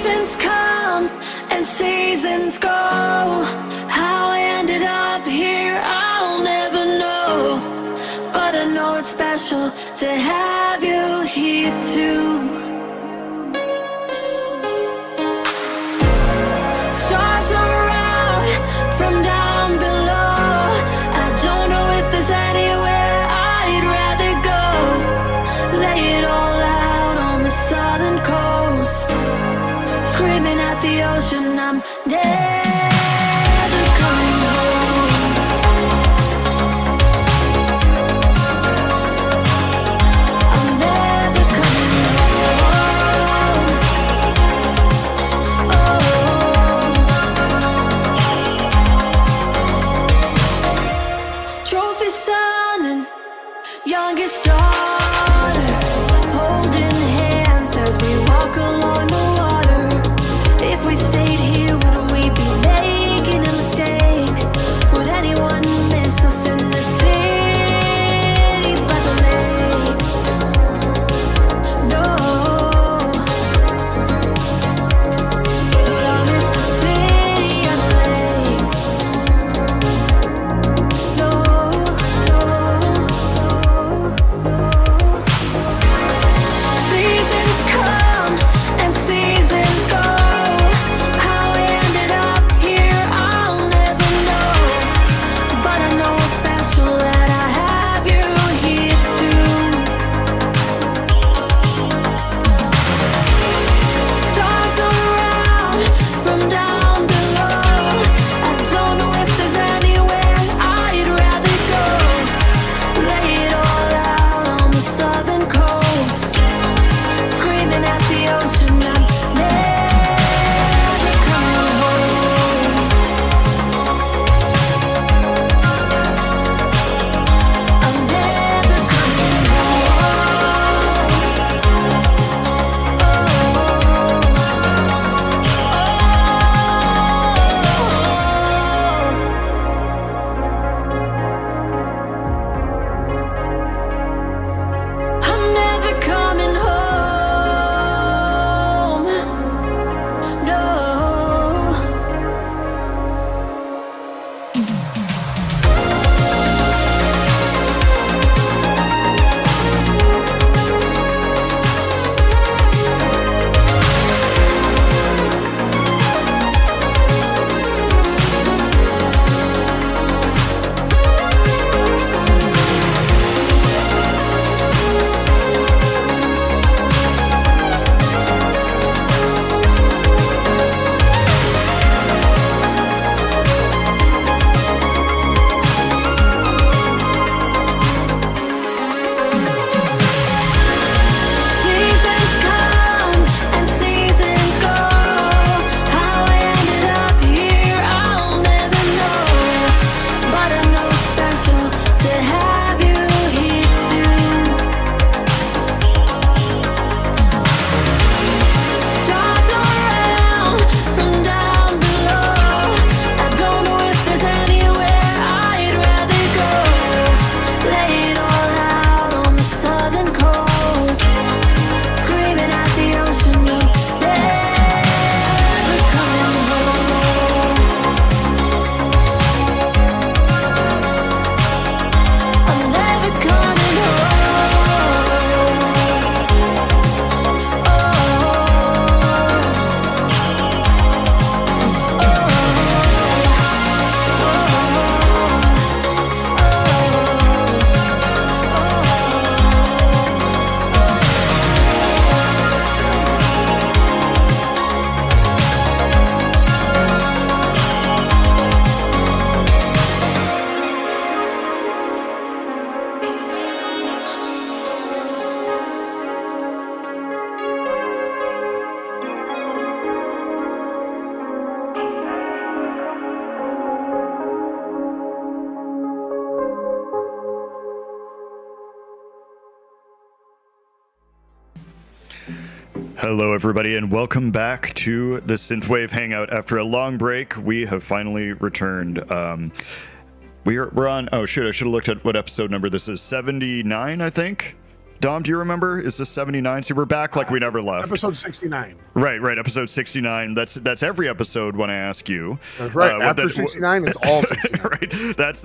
Seasons come and seasons go. How I ended up here, I'll never know. But I know it's special to have you here too. Stars are out from down below. I don't know if there's anywhere I'd rather go. Lay it all out on the southern coast. Screaming at the ocean, I'm never coming home. I'm never coming home. Oh. Trophy son and youngest daughter, holding hands as we walk along the water. If we stayed here, would we be making a mistake? Would anyone miss us in the city by the lake? No. But I'll miss the city on the lake. No. Seasons come and seasons go. How I ended up here, I'll never know. But I know it's special that I have you here too. Stars around from down below. I don't know if there's anywhere I'd rather go. Lay it all out on the southern coast. Screaming at the ocean, I'm never coming home. I'm never coming home. I'm never coming home. No. Seasons come and seasons go. How I ended up here, I'll never know. But I know it's special to have you here too. Stars around from down below. I don't know if there's anywhere I'd rather go. Lay it all out on the southern coast. Screaming at the ocean, I'm never coming home. I'm never coming home. Hello, everybody, and welcome back to the Synthwave Hangout. After a long break, we have finally returned. We're on. Oh, shoot! I should have looked at what episode number this is. 79, I think. Dom, do you remember? Is this 79? See, we're back like we never left. Episode 69. Right. Episode 69. That's every episode when I ask you. That's right. After 69, it's all 69. Right. That's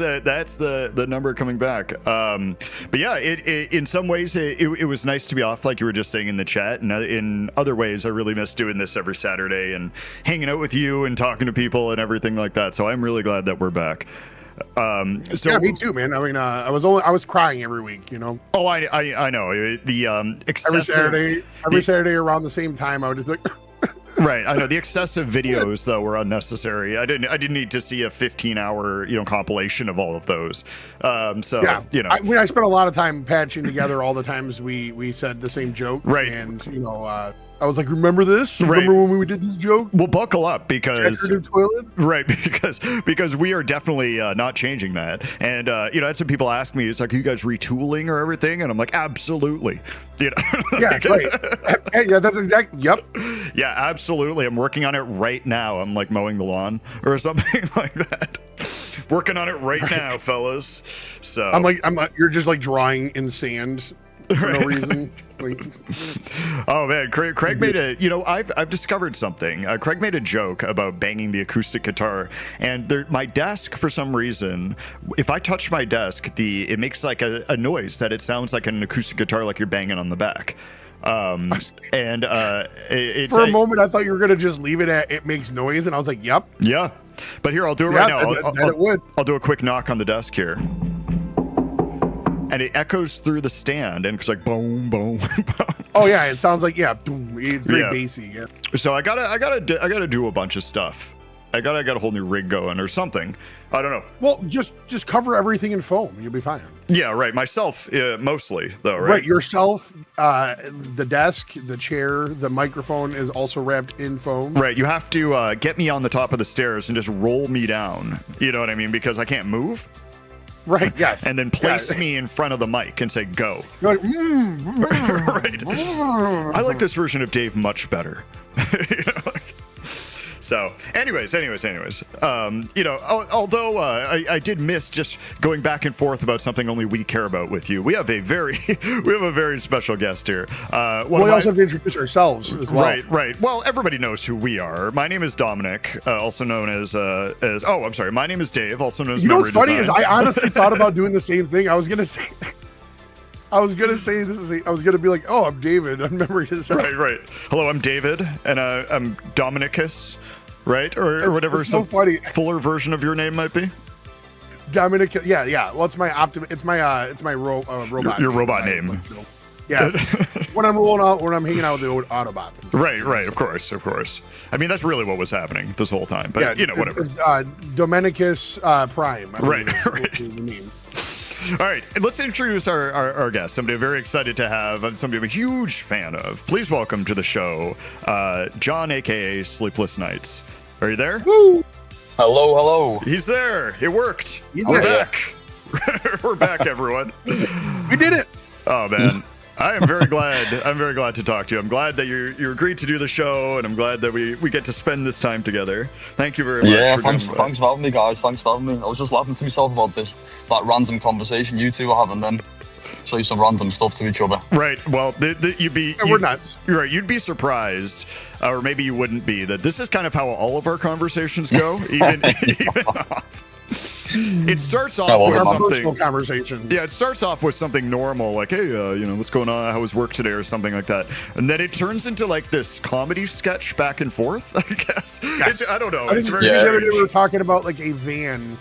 the number coming back. But yeah, it in some ways it was nice to be off, like you were just saying in the chat, and in other ways I really miss doing this every Saturday and hanging out with you and talking to people and everything like that. So I'm really glad that we're back. So yeah, me too, man. I mean, I was crying every week, you know. Oh, I know the excessive every Saturday around the same time. I would just be like, right. I know the excessive videos though were unnecessary. I didn't need to see a 15-hour compilation of all of those. So yeah, I spent a lot of time patching together all the times we said the same joke, right? And I was like, remember this? Remember when we did this joke? Well, buckle up because toilet? Right, because we are definitely not changing that. And I had some people ask me, it's like, are you guys retooling or everything? And I'm like, absolutely. Yeah, right. Yeah, that's exactly. Yep. Yeah, absolutely. I'm working on it right now. I'm like mowing the lawn or something like that. Working on it right now, fellas. So I'm like, you're just like drawing in sand for no reason. Oh man, Craig made I've discovered something. Craig made a joke about banging the acoustic guitar, and my desk, for some reason, if I touch my desk, it makes like a noise that it sounds like an acoustic guitar, like you're banging on the back. And it's for a moment I thought you were gonna just leave it at it makes noise, and I was like, yep. Yeah, but here I'll do it right now. I'll do a quick knock on the desk here. And it echoes through the stand, and it's like boom, boom, boom. Oh yeah, it sounds like it's very bassy. Yeah. So I gotta do a bunch of stuff. I got a whole new rig going or something. I don't know. Well, just cover everything in foam. You'll be fine. Yeah, right. Myself, mostly though. Right. Right. Yourself, the desk, the chair, the microphone is also wrapped in foam. Right. You have to get me on the top of the stairs and just roll me down. You know what I mean? Because I can't move. Right, yes. And then place me in front of the mic and say, go. You're like, right. I like this version of Dave much better. So, anyways, although I did miss just going back and forth about something only we care about with you, we have a very special guest here. We also have to introduce ourselves as well. Right. Well, everybody knows who we are. My name is Dominic, also known as I'm sorry. My name is Dave, also known as You know what's funny Design. is I honestly thought about doing the same thing. I was gonna say I was gonna be like, oh, I'm David. I'm Memory Design. Right. Hello, I'm David, and I'm Dominicus, right, or whatever. It's so funny. Fuller version of your name might be. Dominic. Yeah. Well, it's my robot. Your robot name. Yeah. when I'm hanging out with the Autobots. Right. Of course. I mean, that's really what was happening this whole time. But whatever. It's, Dominicus Prime. Right. The name. All right, let's introduce our guest, somebody I'm very excited to have, and somebody I'm a huge fan of. Please welcome to the show, John, a.k.a. Sleepless Nights. Are you there? Woo! Hello. He's there. It worked. We're back. We're back, everyone. We did it. Oh, man. I am very glad. I'm very glad to talk to you. I'm glad that you agreed to do the show, and I'm glad that we get to spend this time together. Thank you very much. Yeah, thanks for having me, guys. Thanks for having me. I was just laughing to myself about that random conversation you two were having then. Say some random stuff to each other. Right. Well, we're nuts. Right. You'd be surprised, or maybe you wouldn't be, that this is kind of how all of our conversations go, even off. It starts off with something personal conversation. Yeah, it starts off with something normal, like, hey, what's going on? How was work today, or something like that, and then it turns into like this comedy sketch back and forth. I guess. Yes. I don't know. It's very strange. The other day we were talking about like a van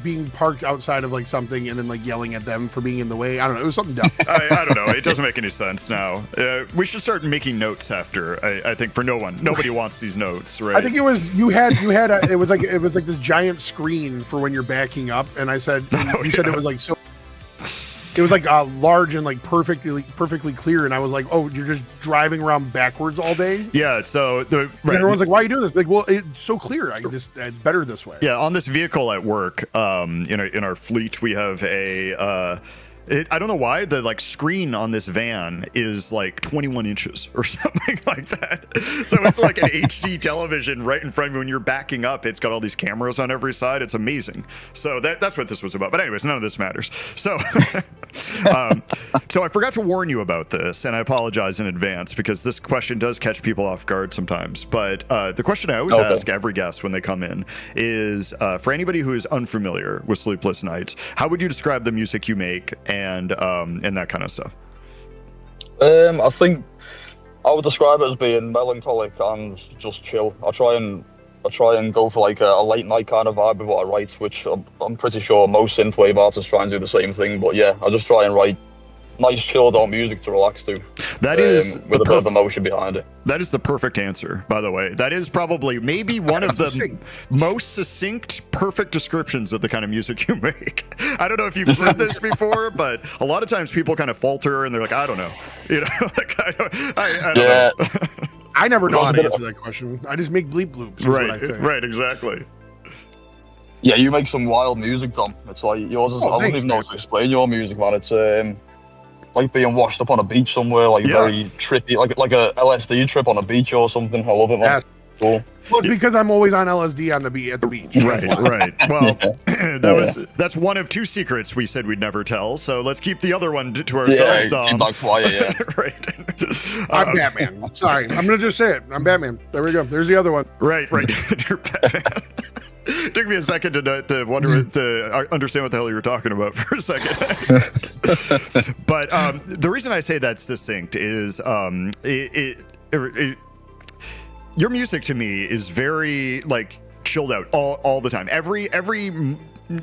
being parked outside of like something, and then like yelling at them for being in the way. I don't know. It was something dumb. I don't know. It doesn't make any sense now. We should start making notes after. I think for no one. Nobody wants these notes, right? I think it was you had it was like this giant screen for when you're backing up, and I said you said it was like so. It was like large and like perfectly clear, and I was like, "Oh, you're just driving around backwards all day." Yeah. So and everyone's like, "Why are you doing this?" Like, well, it's so clear. It's better this way. Yeah. On this vehicle at work, in our fleet, we have a I don't know why the like screen on this van is like 21 inches or something like that. So it's like an HD television right in front of you. When you're backing up, it's got all these cameras on every side. It's amazing. So that's what this was about. But anyways, none of this matters. So, so I forgot to warn you about this, and I apologize in advance because this question does catch people off guard sometimes. But the question I always ask every guest when they come in is, for anybody who is unfamiliar with Sleepless Nights, how would you describe the music you make and that kind of stuff? I think I would describe it as being melancholic and just chill. I try and go for like a late night kind of vibe with what I write, which I'm pretty sure most synthwave artists try and do the same thing. But yeah, I just try and write nice chilled out music to relax to. That is with a bit of emotion behind it. That is the perfect answer, by the way. That is probably maybe one of the most succinct, perfect descriptions of the kind of music you make. I don't know if you've said this before, but a lot of times people kind of falter and they're like, I don't know. You know, like, I don't know. I never know how to answer that question. I just make bleep bloops. Right, exactly. Yeah, you make some wild music, Tom. It's like yours is. I wouldn't even know how to explain your music, man. It's like being washed up on a beach somewhere, like very trippy, like a LSD trip on a beach or something. I love it, man. Cool. Well, it's because I'm always on LSD on the at the beach. Right. Well, that's one of two secrets we said we'd never tell. So let's keep the other one to ourselves, Dom. Keep that quiet, Right. I'm Batman. I'm sorry. I'm gonna just say it. I'm Batman. There we go. There's the other one. Right. You're Batman. Took me a second to wonder to understand what the hell you were talking about for a second. But the reason I say that's succinct is your music to me is very like chilled out all the time. Every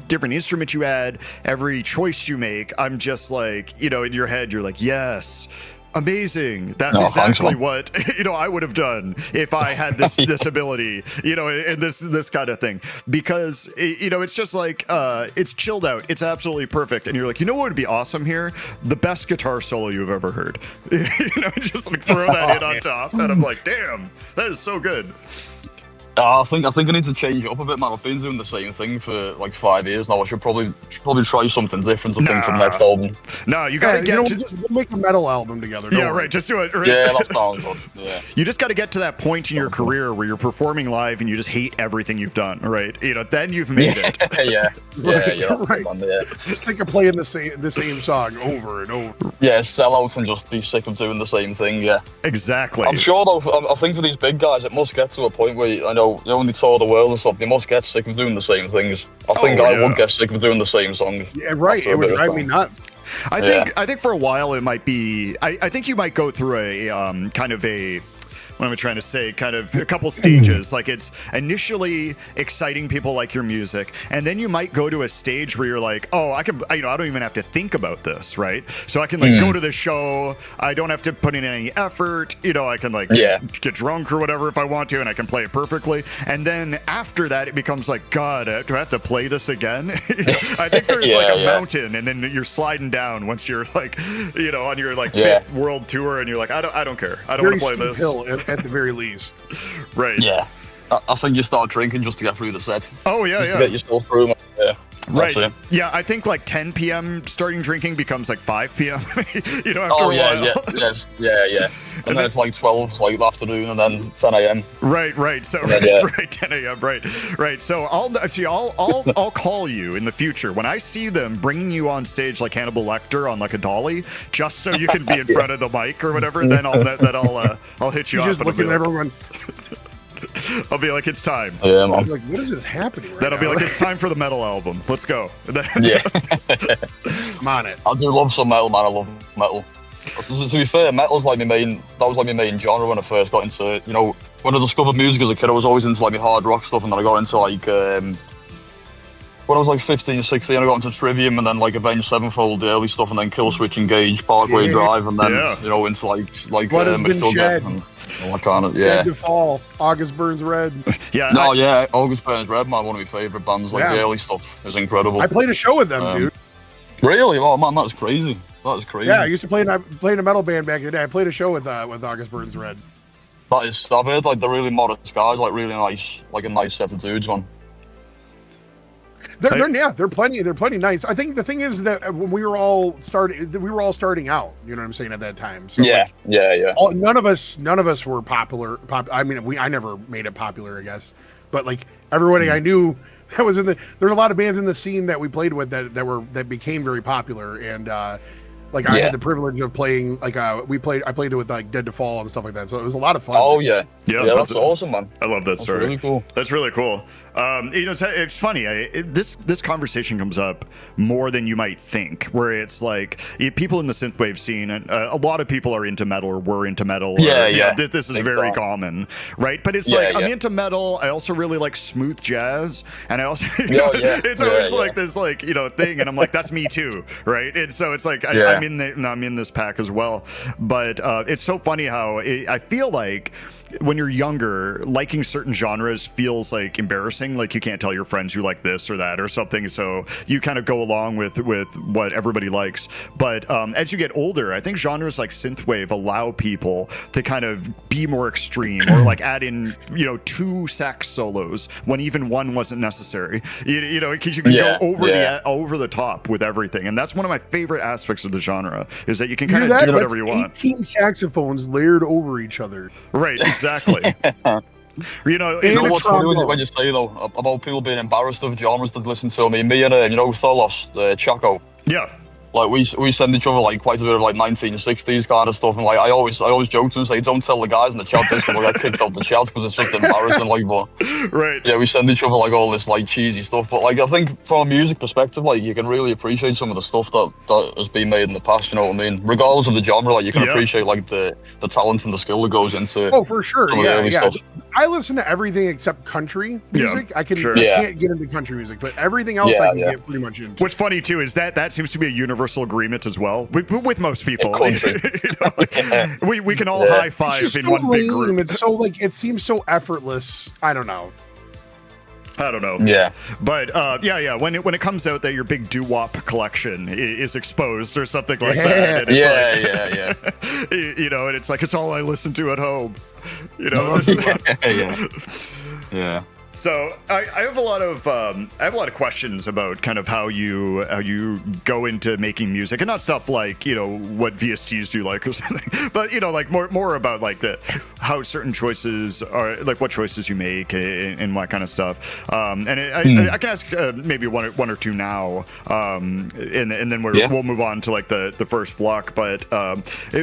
different instrument you add, every choice you make, I'm just like, you know, in your head you're like, yes, amazing. That's exactly what, you know, I would have done if I had this ability, you know, and this kind of thing, because you know, it's just like it's chilled out, it's absolutely perfect, and you're like, you know what would be awesome here? The best guitar solo you've ever heard. You know, just like throw that in on top, and I'm like, damn, that is so good. I think I need to change it up a bit, man. I've been doing the same thing for like 5 years now. I should probably try something different. I think for the next album. No, you gotta we'll make a metal album together. Right. Just do it. Right. Yeah, that sounds good. Yeah. You just got to get to that point in your career where you're performing live and you just hate everything you've done. Right. You know, then you've made it. Right. Just think of playing the same song over and over. Yeah, sell out and just be sick of doing the same thing. Yeah. Exactly. I'm sure though. I think for these big guys, it must get to a point where I know. You know, when they tour the world and stuff, they must get sick of doing the same things. I think I would get sick of doing the same songs. Yeah, right. It would drive me nuts. I think for a while it might be. I think you might go through a kind of a. What am I trying to say? Kind of a couple stages. Like it's initially exciting people like your music, and then you might go to a stage where you're like, oh, I don't even have to think about this, right? So I can like go to the show. I don't have to put in any effort. You know, I can like get drunk or whatever if I want to, and I can play it perfectly. And then after that, it becomes like, God, do I have to play this again? I think there's like a mountain, and then you're sliding down once you're like, you know, on your like fifth world tour, and you're like, I don't care. I don't want to play this. At the very least. Right. Yeah. I think you start drinking just to get through the set. Oh, yeah, just to get yourself through. Yeah. Right. Yeah, I think like 10 p.m. starting drinking becomes like 5 p.m. You know, after a while. Yeah. And then it's like 12, like afternoon, and then 10 a.m. Right. So right, 10 a.m. Right. So I'll call you in the future when I see them bringing you on stage like Hannibal Lecter on like a dolly, just so you can be in front of the mic or whatever. Then I'll hit you up. Just looking at everyone. I'll be like, it's time. Yeah, man. Like, what is this happening right Then I'll now? be like, it's time for the metal album. Let's go. Yeah. I'm on it. I do love some metal, man. I love metal. To be fair, metal's like my main genre when I first got into it. You know, when I discovered music as a kid, I was always into like my hard rock stuff, and then I got into like when I was like 15, 16, I got into Trivium, and then like Avenged Sevenfold, the early stuff, and then Killswitch Engage, Parkway Drive, and then you know, into like Blood Has Been Shed, and all that kind of Dead to Fall, August Burns Red. August Burns Red, man, one of my favorite bands. Like the early stuff is incredible. I played a show with them, dude. Really? Oh man, that's crazy. That is crazy. Yeah, I used to play in a metal band back in the day. I played a show with August Burns Red. I've heard like they're really modest guys, like really nice, like a nice set of dudes, man. They're plenty nice. I think the thing is that when we were all starting out. You know what I'm saying at that time. So yeah. None of us were popular. I mean, I never made it popular, I guess. But like everybody I knew that was there were a lot of bands in the scene that we played with that became very popular, and like I had the privilege of playing like I played it with like Dead to Fall and stuff like that. So it was a lot of fun. Oh yeah, that's awesome, man. I love that story. Really cool. That's really cool. It's funny. This conversation comes up more than you might think. Where it's like people in the synthwave scene, and a lot of people are into metal or were into metal. This is very common, right? But it's I'm into metal. I also really like smooth jazz, and I also it's always like this thing, and I'm like, that's me too, right? And so it's like I'm in this pack as well. But it's so funny how I feel like when you're younger, liking certain genres feels like embarrassing. Like you can't tell your friends you like this or that or something. So you kind of go along with what everybody likes. But as you get older, I think genres like synthwave allow people to kind of be more extreme or like add in, 2 sax solos when even one wasn't necessary. Because you can go over the top with everything. And that's one of my favorite aspects of the genre is that you can kind of do whatever you want. 18 saxophones layered over each other. Right. Exactly. You know what's funny when you say though about people being embarrassed of genres to listen to? I mean, me and Tholos, Chaco. Yeah. Like we send each other like quite a bit of like 1960s kind of stuff, and like I always joke to them, say don't tell the guys in the chat this, we'll get kicked off the chat because it's just embarrassing. Like, but right, yeah, we send each other like all this like cheesy stuff. But like I think from a music perspective, like you can really appreciate some of the stuff that has been made in the past. You know what I mean? Regardless of the genre, like you can appreciate like the talent and the skill that goes into. Oh, for sure. Stuff. I listen to everything except country music. I can't get into country music, but everything else I can get pretty much into. What's funny too is that seems to be a universal agreement as well with most people. We can all high five in one big group. It's so like it seems so effortless. I don't know. Yeah. But when it comes out that your big doo-wop collection is exposed or something like that. And it's and it's like it's all I listen to at home. Yeah. So I have a lot of questions about kind of how you go into making music, and not stuff like what VSTs do like or something, but like more about like how certain choices are, like what choices you make and what kind of stuff. I can ask maybe one or two now, and then we'll move on to like the first block. But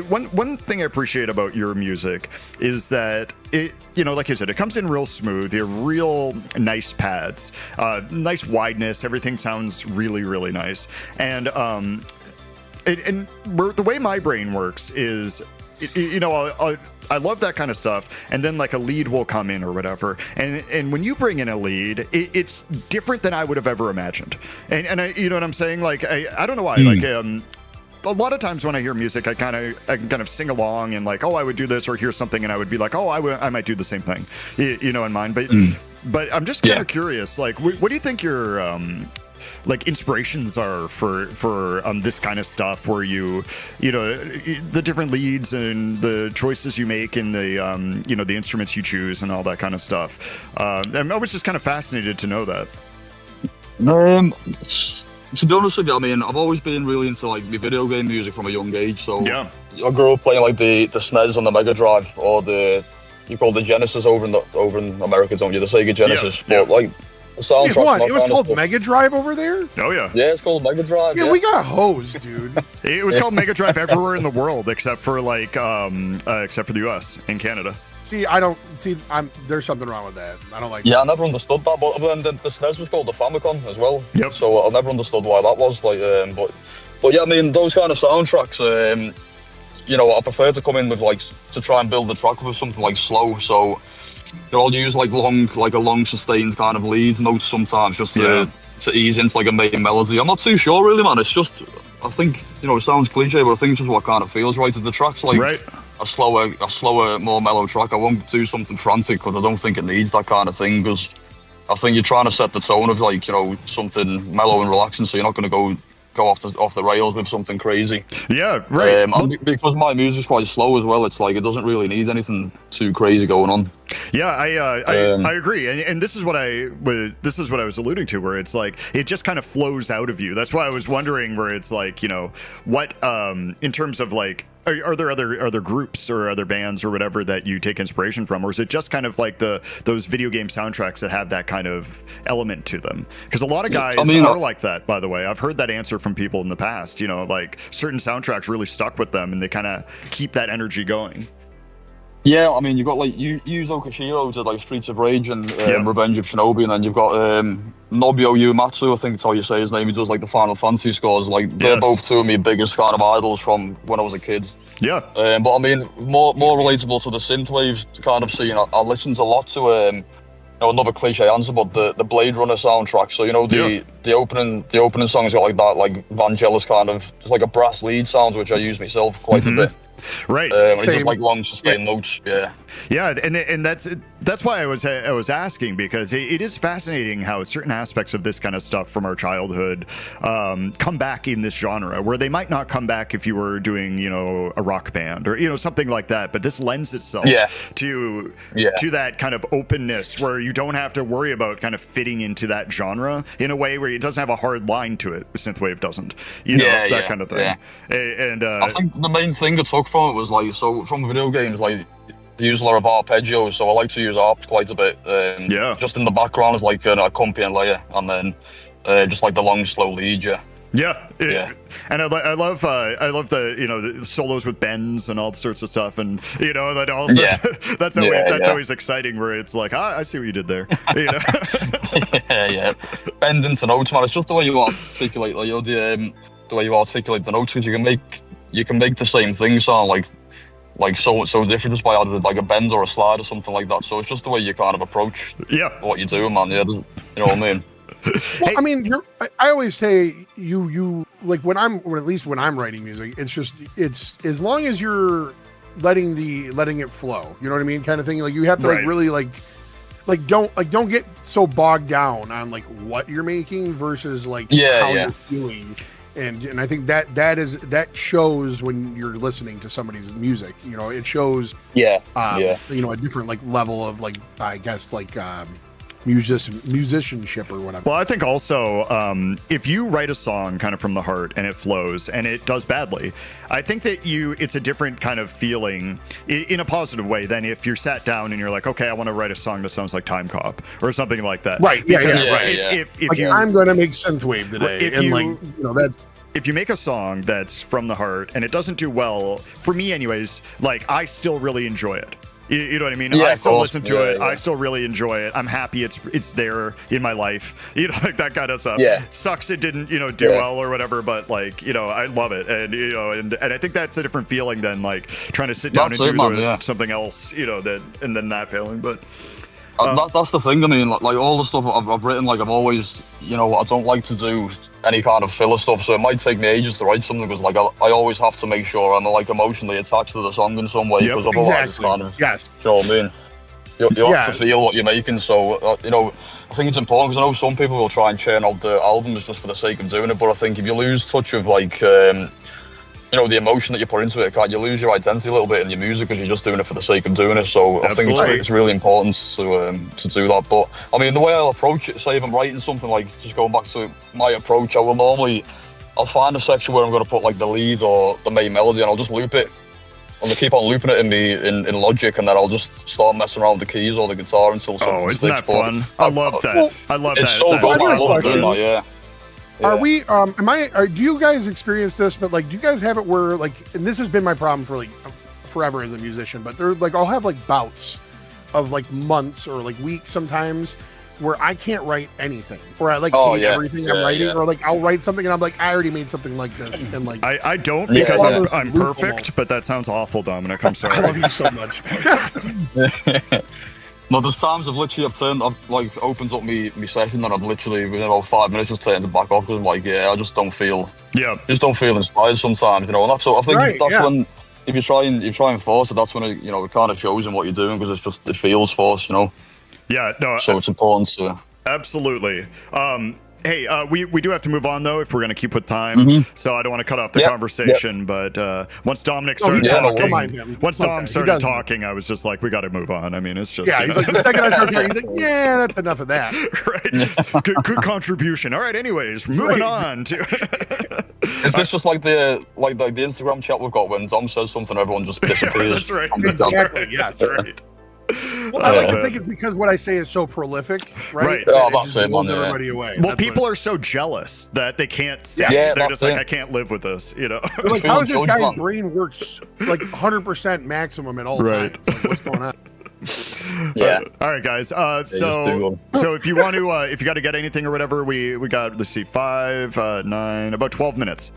one thing I appreciate about your music is that it, like you said, it comes in real smooth. You have real nice pads, nice wideness. Everything sounds really, really nice. And the way my brain works is, I love that kind of stuff. And then like a lead will come in or whatever. And when you bring in a lead, it's different than I would have ever imagined. And I, you know what I'm saying? Like, I don't know why. Like, a lot of times when I hear music, I can kind of sing along and like, oh, I would do this, or hear something and I would be like, oh, I might do the same thing, in mind. But I'm just kind of curious, like, what do you think your like inspirations are for this kind of stuff, where the different leads and the choices you make and the the instruments you choose and all that kind of stuff. I was just kind of fascinated to know that. To be honest with you, I mean, I've always been really into like my video game music from a young age. So I grew up playing like the SNES on the Mega Drive, or you call the Genesis over in America, don't you? The Sega Genesis. But like the soundtrack. It was called Mega Drive over there? Oh yeah. Yeah, it's called Mega Drive. Yeah, we got hosed, dude. It was called Mega Drive everywhere in the world except for like except for the US and Canada. There's something wrong with that. I don't like I never understood that, but then the SNES was called the Famicom as well. Yep. So I never understood why that was like, but yeah, I mean, those kind of soundtracks, I prefer to come in with like, to try and build the track with something like slow. So I'll use like a long sustained kind of lead notes sometimes just to ease into like a main melody. I'm not too sure really, man. It's just, I think, it sounds cliche, but I think it's just what kind of feels right to the tracks. Like, a slower, more mellow track. I won't do something frantic because I don't think it needs that kind of thing, because I think you're trying to set the tone of like, something mellow and relaxing, so you're not going to go go off the rails with something crazy. Yeah, right. And because my music's quite slow as well, it's like it doesn't really need anything too crazy going on. Yeah, I agree, and this is what I was alluding to, where it's like it just kind of flows out of you. That's why I was wondering, where it's like, you know, what in terms of like, are there other groups or other bands or whatever that you take inspiration from, or is it just kind of like those video game soundtracks that have that kind of element to them? Because a lot of guys are like that. By the way, I've heard that answer from people in the past. You know, like certain soundtracks really stuck with them, and they kind of keep that energy going. Yeah, I mean, you've got like Yuzo Koshiro did like Streets of Rage and Revenge of Shinobi, and then you've got Nobuo Uematsu, I think that's how you say his name. He does like the Final Fantasy scores. Like they're both two of my biggest kind of idols from when I was a kid. Yeah. But I mean, more relatable to the synthwave kind of scene. I listened a lot to you know, another cliche answer, but the Blade Runner soundtrack. So you know the opening songs got like that like Vangelis kind of just like a brass lead sound, which I use myself quite a bit. Right. It's just like long sustained notes. Yeah, and that's why I was asking, because it is fascinating how certain aspects of this kind of stuff from our childhood come back in this genre, where they might not come back if you were doing, you know, a rock band or, you know, something like that. But this lends itself to that kind of openness, where you don't have to worry about kind of fitting into that genre in a way where it doesn't have a hard line to it. Synthwave doesn't, you know, that kind of thing. And I think the main thing I took from it was like, so from video games, like they use a lot of arpeggios, so I like to use arps quite a bit. Just in the background as like an accompanying layer, and then just like the long slow lead. And I love the, you know, the solos with bends and all sorts of stuff, and you know that also that's always exciting, where it's like, I see what you did there. You know? Bend into notes, man. It's just the way you articulate, like, you know, the way you articulate the notes, because you can make the same thing sound like so different just by adding like a bend or a slide or something like that. So it's just the way you kind of approach what you're doing, man. Yeah, you know what I mean? Well, I mean, I always say you like when at least when I'm writing music, it's as long as you're letting it flow, you know what I mean, kind of thing. Like you have to like really like don't get so bogged down on like what you're making versus like how you're feeling. And I think that shows when you're listening to somebody's music. You know, it shows you know, a different like level of like, I guess, like musicianship or whatever. Well, I think also if you write a song kind of from the heart and it flows and it does badly, I think that it's a different kind of feeling in a positive way than if you're sat down and you're like, okay, I want to write a song that sounds like Time Cop or something like that. Right. If like, I'm going to make synthwave today, if you make a song that's from the heart and it doesn't do well, for me anyways, like I still really enjoy it. You know what I mean? I still listen to it. I still really enjoy it. I'm happy it's there in my life. You know, like that kind of stuff. Sucks it didn't, you know, do well or whatever, but like, you know, I love it. And, you know, and I think that's a different feeling than like trying to sit down and do something else, you know, and then that failing. But that's the thing. I mean, like all the stuff I've written, like I've always, you know, I don't like to do any kind of filler stuff, so it might take me ages to write something, because like I always have to make sure I'm like emotionally attached to the song in some way, because otherwise it's kind of, you know what I mean? You have to feel what you're making. So you know, I think it's important, because I know some people will try and churn out the albums just for the sake of doing it, but I think if you lose touch of like you know, the emotion that you put into it, you lose your identity a little bit in your music, because you're just doing it for the sake of doing it. So I think it's really important to do that. But I mean, the way I'll approach it, say if I'm writing something, like just going back to my approach, I'll find a section where I'm going to put like the lead or the main melody, and I'll just loop it. I'll keep on looping it in Logic, and then I'll just start messing around with the keys or the guitar until something isn't that fun? I love that. Well, I love it's that. So good. I love doing that, Yeah. Are we? Do you guys experience this? But like, do you guys have it where like, and this has been my problem for like forever as a musician. But they're like, I'll have like bouts of like months or like weeks sometimes where I can't write anything, or I like hate everything I'm writing, or like I'll write something and I'm like, I already made something like this, and like I don't, because I'm perfect. But that sounds awful, Dominic. I'm sorry. I love you so much. No, there's times I've like opened up my session, and I've literally within about 5 minutes just turned it back off, because I'm like, I just don't feel inspired sometimes, you know. And that's what I think. That's when if you try and force it, that's when it, you know, it kind of shows in what you're doing, because it feels forced, you know. Yeah, no. So it's important to. Absolutely. Hey, we do have to move on though if we're going to keep with time. So I don't want to cut off the conversation. But once Dominic started talking, once Dom started talking, I was just like, we got to move on. I mean, it's just he's like the second I start talking, he's like, yeah, that's enough of that. Right? Good contribution. All right. Anyways, moving on to. Is this just like the Instagram chat we've got when Dom says something, everyone just disappears? That's right. Exactly. Yes. Right. Well, I like to think it's because what I say is so prolific, right? Oh, it just blows everybody away. Well, people are so jealous that they can't stand. They're just like, I can't live with this, you know. They're like, how does this guy's brain works like 100% maximum at all times? Like, what's going on? All right, guys. So if you want to, if you got to get anything or whatever, we got, let's see, 5, 9, about 12 minutes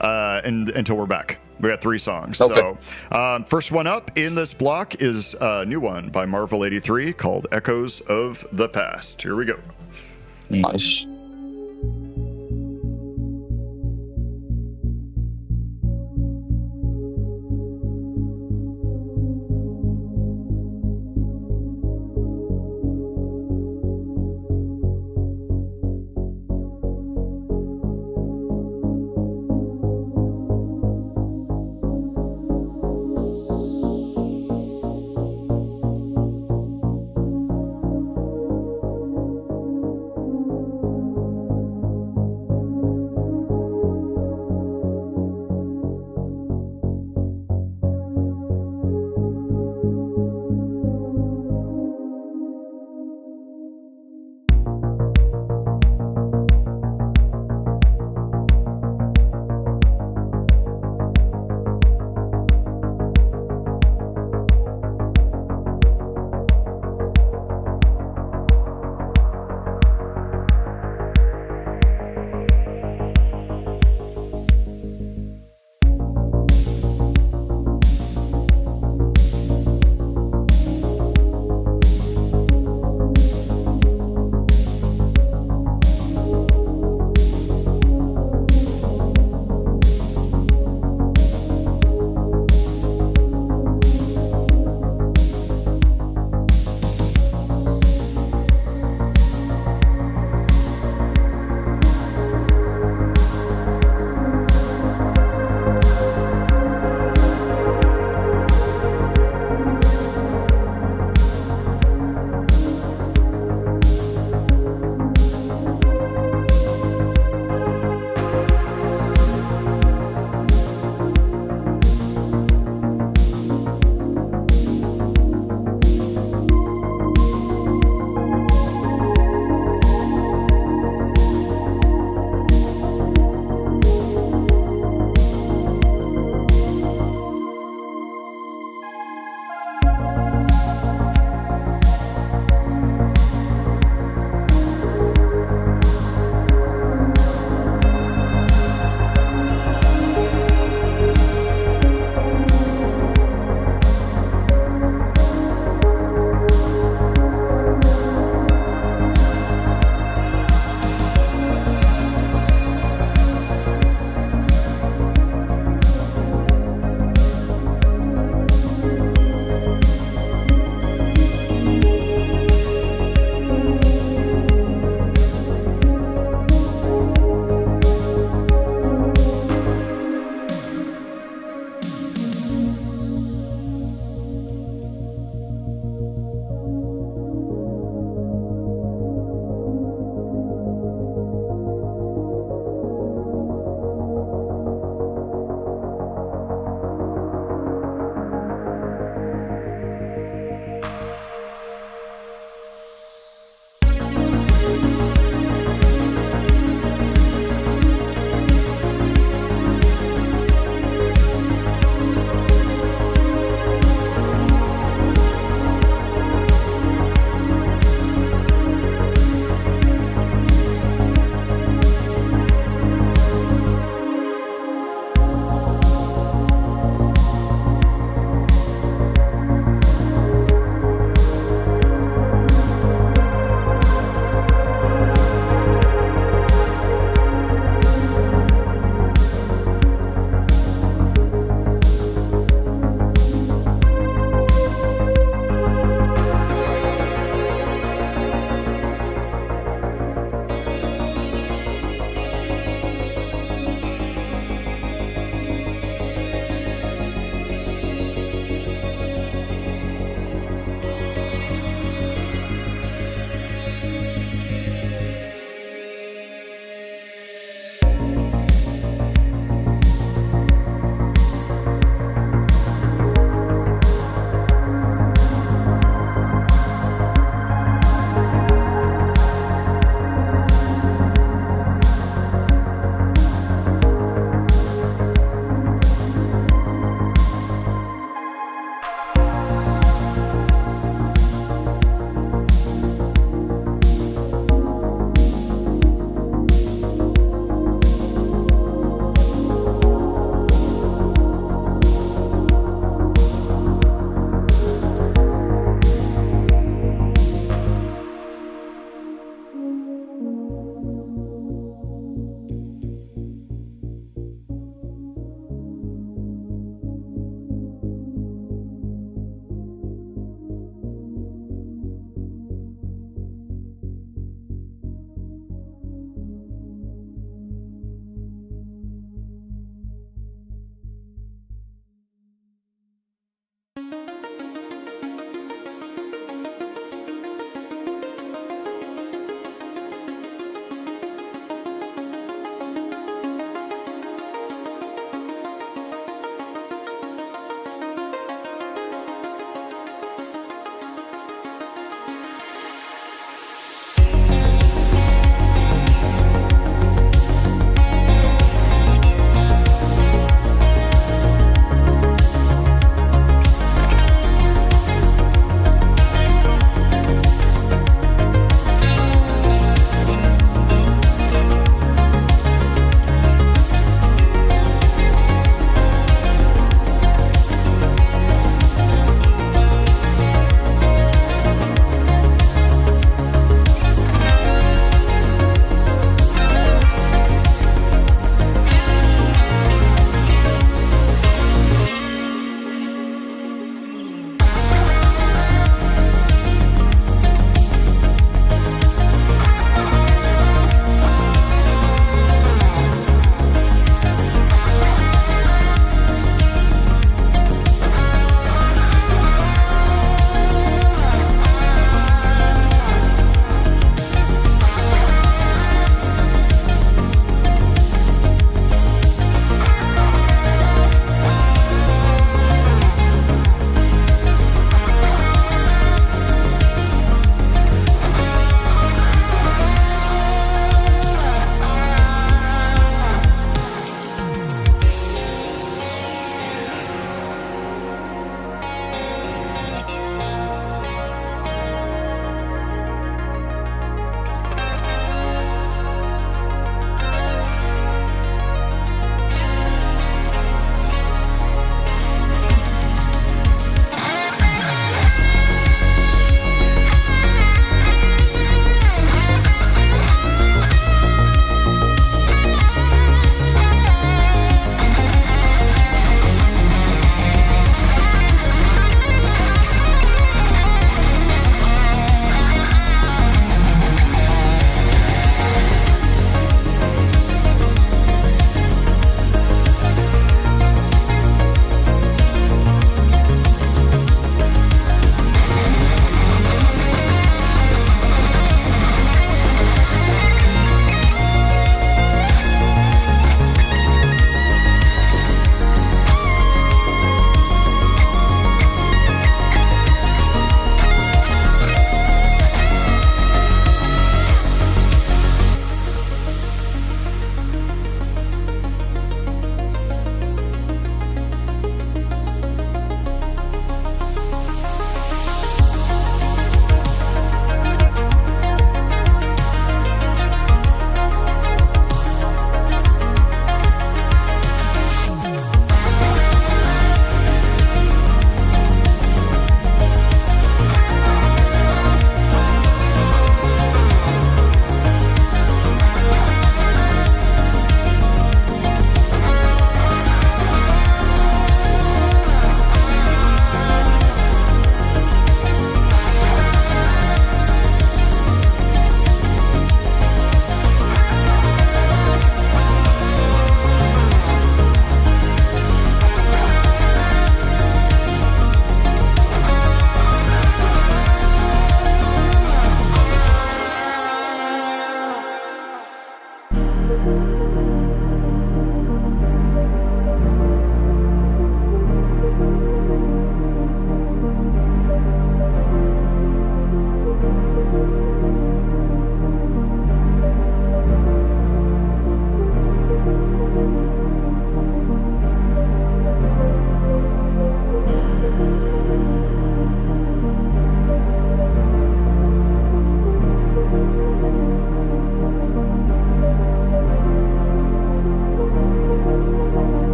until we're back. We got 3 songs. Okay. So first one up in this block is a new one by Marvel 83 called Echoes of the Past. Here we go. Nice.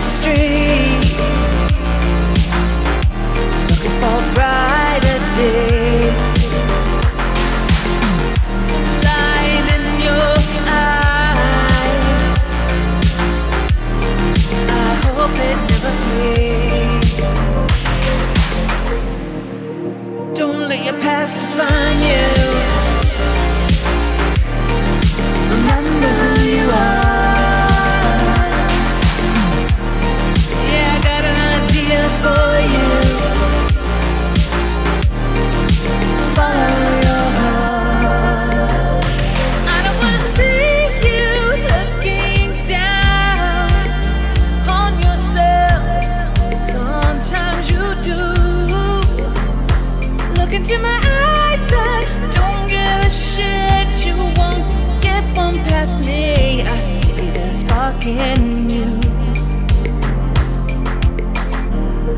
street, looking for brighter days. Light in your eyes, I hope it never fades. Don't let your past define you. Remember who you are. Yeah, I got an idea for you. Follow your heart. I don't wanna see you looking down on yourself. Sometimes you do. Look into my eyes, I don't give a shit. You won't get one past me. I see the spark in you.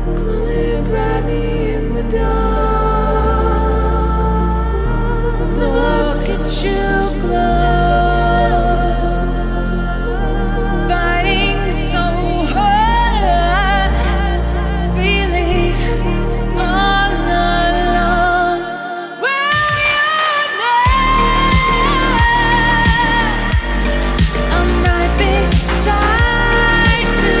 Coming brightly in the dark. Look at you glow. Fighting so hard. Feeling all alone. Well, I'm right beside you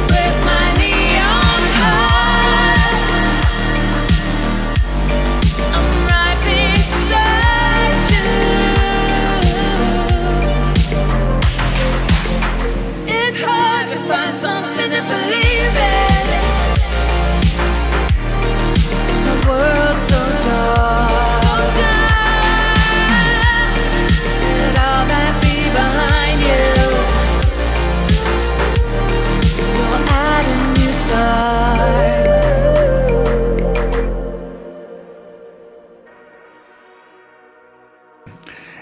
with my neon heart. I'm right beside you. It's hard to find something to believe in a world so dark. Let all that be behind you. You're at a new start.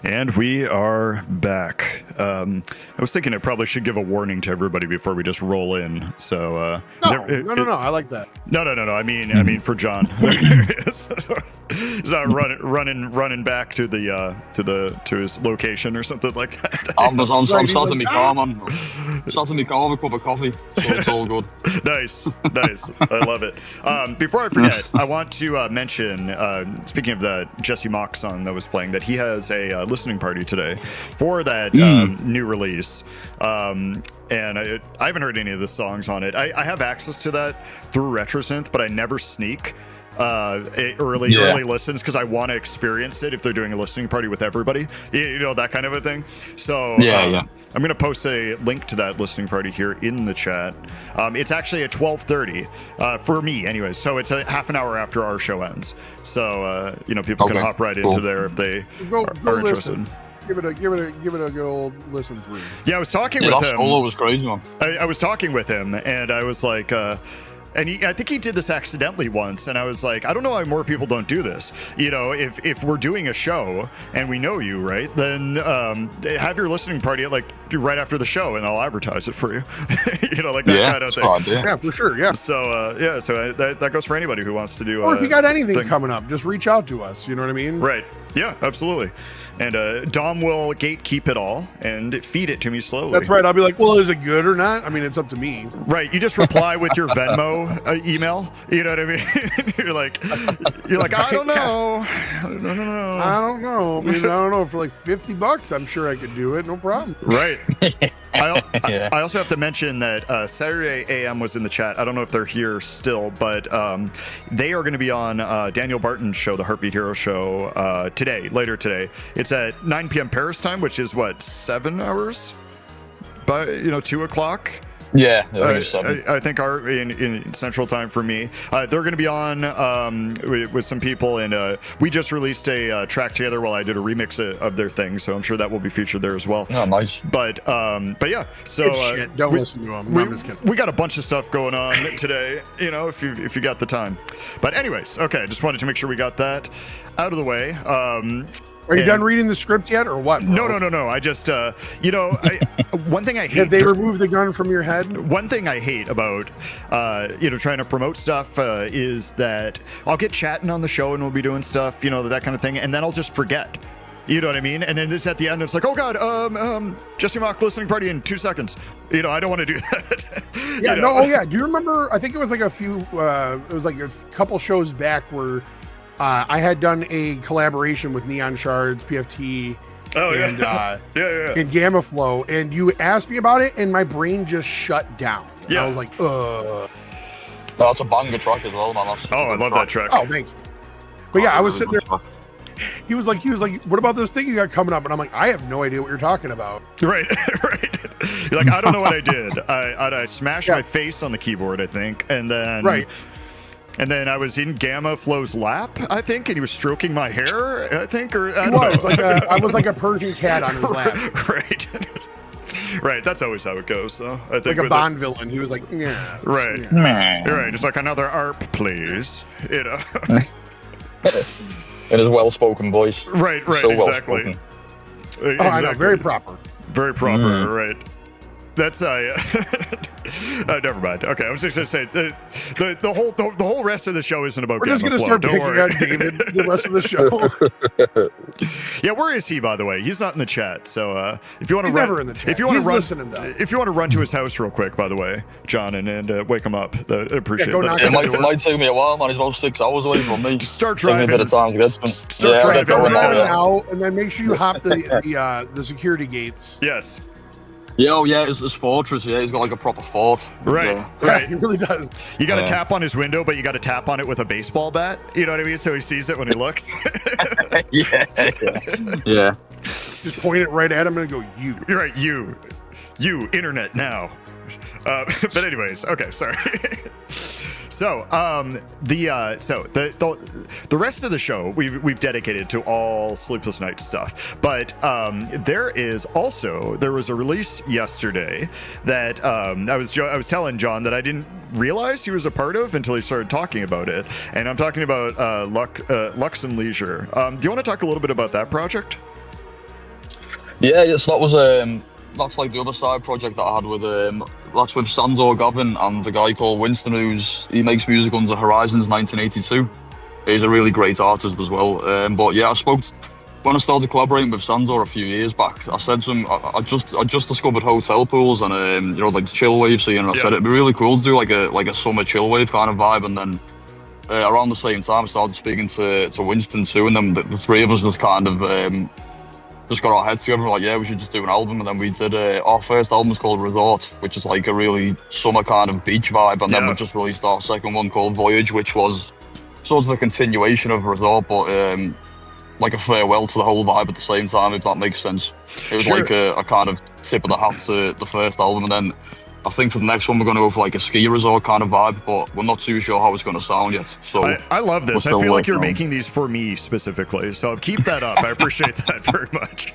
And we are back. I was thinking I probably should give a warning to everybody before we just roll in. So No, I like that. No. I mean for John. There he is. He's not running back to his location or something like that. I'm starting my car, man. Starting my car with a cup of coffee, so it's all good. Nice. I love it. Before I forget, I want to mention, speaking of that Jesse Mock song that was playing, that he has a listening party today for that new release. And I haven't heard any of the songs on it. I have access to that through RetroSynth, but I never sneak early listens because I want to experience it if they're doing a listening party with everybody, that kind of a thing. So I'm going to post a link to that listening party here in the chat. It's actually at 12:30 for me anyways, so it's a half an hour after our show ends, so people can hop right into there if they are interested. Give it a good old listen through. Yeah, I was talking with him. Solo was crazy, man. I was talking with him, and I was like, and I think he did this accidentally once, and I was like, I don't know why more people don't do this. If we're doing a show and we know you, right, then have your listening party at right after the show, and I'll advertise it for you. That kind of thing. Yeah, for sure. Yeah. So that goes for anybody who wants to do. Or if you got anything coming up, just reach out to us. You know what I mean? Right. Yeah, absolutely. And Dom will gatekeep it all and feed it to me slowly. That's right. I'll be like, well, is it good or not? I mean, it's up to me. Right. You just reply with your Venmo email. You know what I mean? you're like, I don't know. I don't know. I mean, I don't know. For like $50, I'm sure I could do it. No problem. Right. I also have to mention that Saturday AM was in the chat. I don't know if they're here still, but they are going to be on Daniel Barton's show, the Heartbeat Hero show, later today. It's at 9 p.m. Paris time, which is 7 hours? By 2 o'clock. Yeah, I think in Central Time for me. They're going to be on with some people, and we just released a track together while I did a remix of their thing, so I'm sure that will be featured there as well. Oh, nice. But yeah, so shit. Don't listen to them. I'm just kidding. We got a bunch of stuff going on today, if you got the time. But anyways, okay, just wanted to make sure we got that out of the way. Are you done reading the script yet, or what? Bro? No. I just, one thing I hate. Have they removed the gun from your head? One thing I hate about, trying to promote stuff is that I'll get chatting on the show and we'll be doing stuff, that kind of thing, and then I'll just forget. You know what I mean? And then it's at the end, it's like, oh God, Jesse Mock listening party in 2 seconds. You know, I don't want to do that. Yeah, You know? no, oh yeah. Do you remember? I think it was like it was like a couple shows back where I had done a collaboration with Neon Shards, PFT, and and Gamma Flow, and you asked me about it, and my brain just shut down. And I was like, That's a banger track as well, man. I love that track. Oh, thanks. But yeah, I was sitting there. He was like, what about this thing you got coming up? And I'm like, I have no idea what you're talking about. Right, right. You're like, I don't know what I did. I smashed my face on the keyboard, I think, and then and then I was in Gamma Flow's lap, I think, and he was stroking my hair, I think, or I don't know. I was like a Persian cat on his lap. Right. Right, that's always how it goes, though. I think like a Bond villain. He was like, yeah. Right. Yeah. Right. It's like another ARP, please. You know. In his well-spoken voice. Right, So exactly. well-spoken. Oh, I know, very proper. Very proper, right. That's never mind. Okay, I was just gonna say the whole rest of the show isn't about. We're just gonna Flow. start Don't picking worry. on David the rest of the show. Yeah, where is he, by the way? He's not in the chat. So if you want to He's never in the chat. If you want He's to run, listening, though. if you want to run to his house real quick, by the way, John, and wake him up, I appreciate go that. knock It might take me a while, man. He's about 6 hours away from me. Start Take me a driving. bit of time to get to him. Start driving. Go Right down now. now, and then make sure you hop the security gates. Yes. Yeah, oh yeah, it's Fortress. Yeah, he's got like a proper fort. Right. Yeah. Right. He really does. You got to Yeah. tap on his window, but you got to tap on it with a baseball bat. You know what I mean? So he sees it when he looks. Yeah. Just point it right at him and go, you. You're right. You, internet now. But anyways, okay, sorry. So the rest of the show we've dedicated to all Sleepless Night stuff, but there was a release yesterday that I was telling John that I didn't realize he was a part of until he started talking about it, and I'm talking about Lux and Leisure. Do you want to talk a little bit about that project? Yeah, yes, that was that's like the other side project that I had with that's with Sandor Gavin and a guy called Winston he makes music under Horizons 1982. He's a really great artist as well. But yeah, when I started collaborating with Sandor a few years back, I said to him, I just discovered hotel pools and like the chill wave scene, and I said it'd be really cool to do like a summer chill wave kind of vibe. And then around the same time I started speaking to Winston too, and then the three of us just kind of just got our heads together, like, yeah, we should just do an album. And then we did our first album was called Resort, which is like a really summer kind of beach vibe. And then we just released our second one called Voyage, which was sort of a continuation of Resort, but like a farewell to the whole vibe at the same time, if that makes sense. It was like a kind of tip of the hat to the first album. And then I think for the next one, we're going to go for like a ski resort kind of vibe, but we're not too sure how it's going to sound yet. So I love this. I feel like you're making these for me specifically, so keep that up. I appreciate that very much.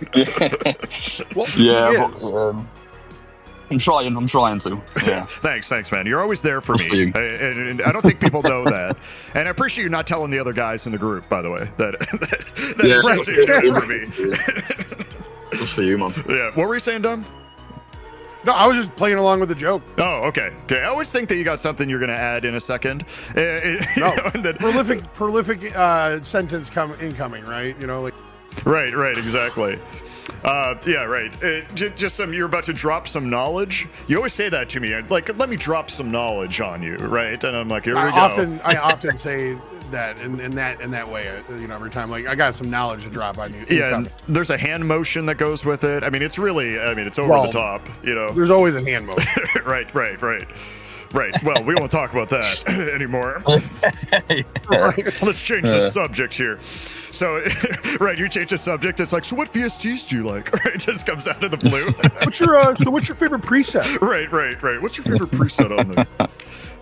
Well, yeah, but, I'm trying to. Yeah. Thanks, man. You're always there for Just me. for you. And I don't think people know that. And I appreciate you not telling the other guys in the group, by the way. That Yeah. is just there for me. Just for you, man. Yeah. What were you saying, Dom? No, I was just playing along with the joke. Oh, okay. I always think that you got something you're going to add in a second. No, prolific sentence incoming, right? You know, like. Right, exactly. Yeah, right. Just you're about to drop some knowledge. You always say that to me, like, let me drop some knowledge on you, right? And I'm like, here we go. I often say that in that way, every time, like, I got some knowledge to drop on you. Yeah, and there's a hand motion that goes with it. I mean, it's really, it's over the top, There's always a hand motion. Right. Well, we won't talk about that anymore. Let's change the subject here. So, right, you change the subject. It's like, so what VSTs do you like? Right, it just comes out of the blue. What's your favorite preset? Right. What's your favorite preset on there?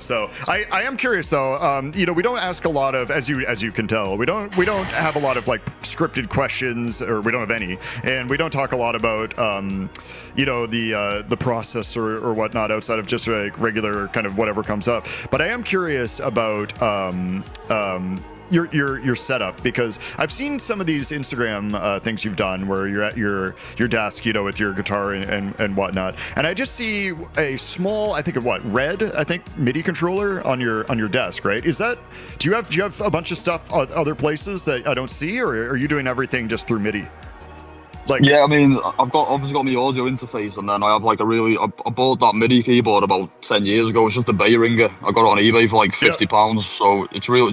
So I am curious though. We don't ask a lot of, as you can tell, we don't have a lot of like scripted questions, or we don't have any, and we don't talk a lot about the process or whatnot outside of just like regular kind of whatever comes up. But I am curious about your setup, because I've seen some of these Instagram things you've done where you're at your desk, with your guitar and whatnot, and I just see a small, I think of red MIDI controller on your desk, right? Do you have a bunch of stuff other places that I don't see, or are you doing everything just through MIDI? Like, yeah, I mean, obviously got my audio interface, and then I have like I bought that MIDI keyboard about 10 years ago. It's just a Behringer. I got it on eBay for like £50. So it's really,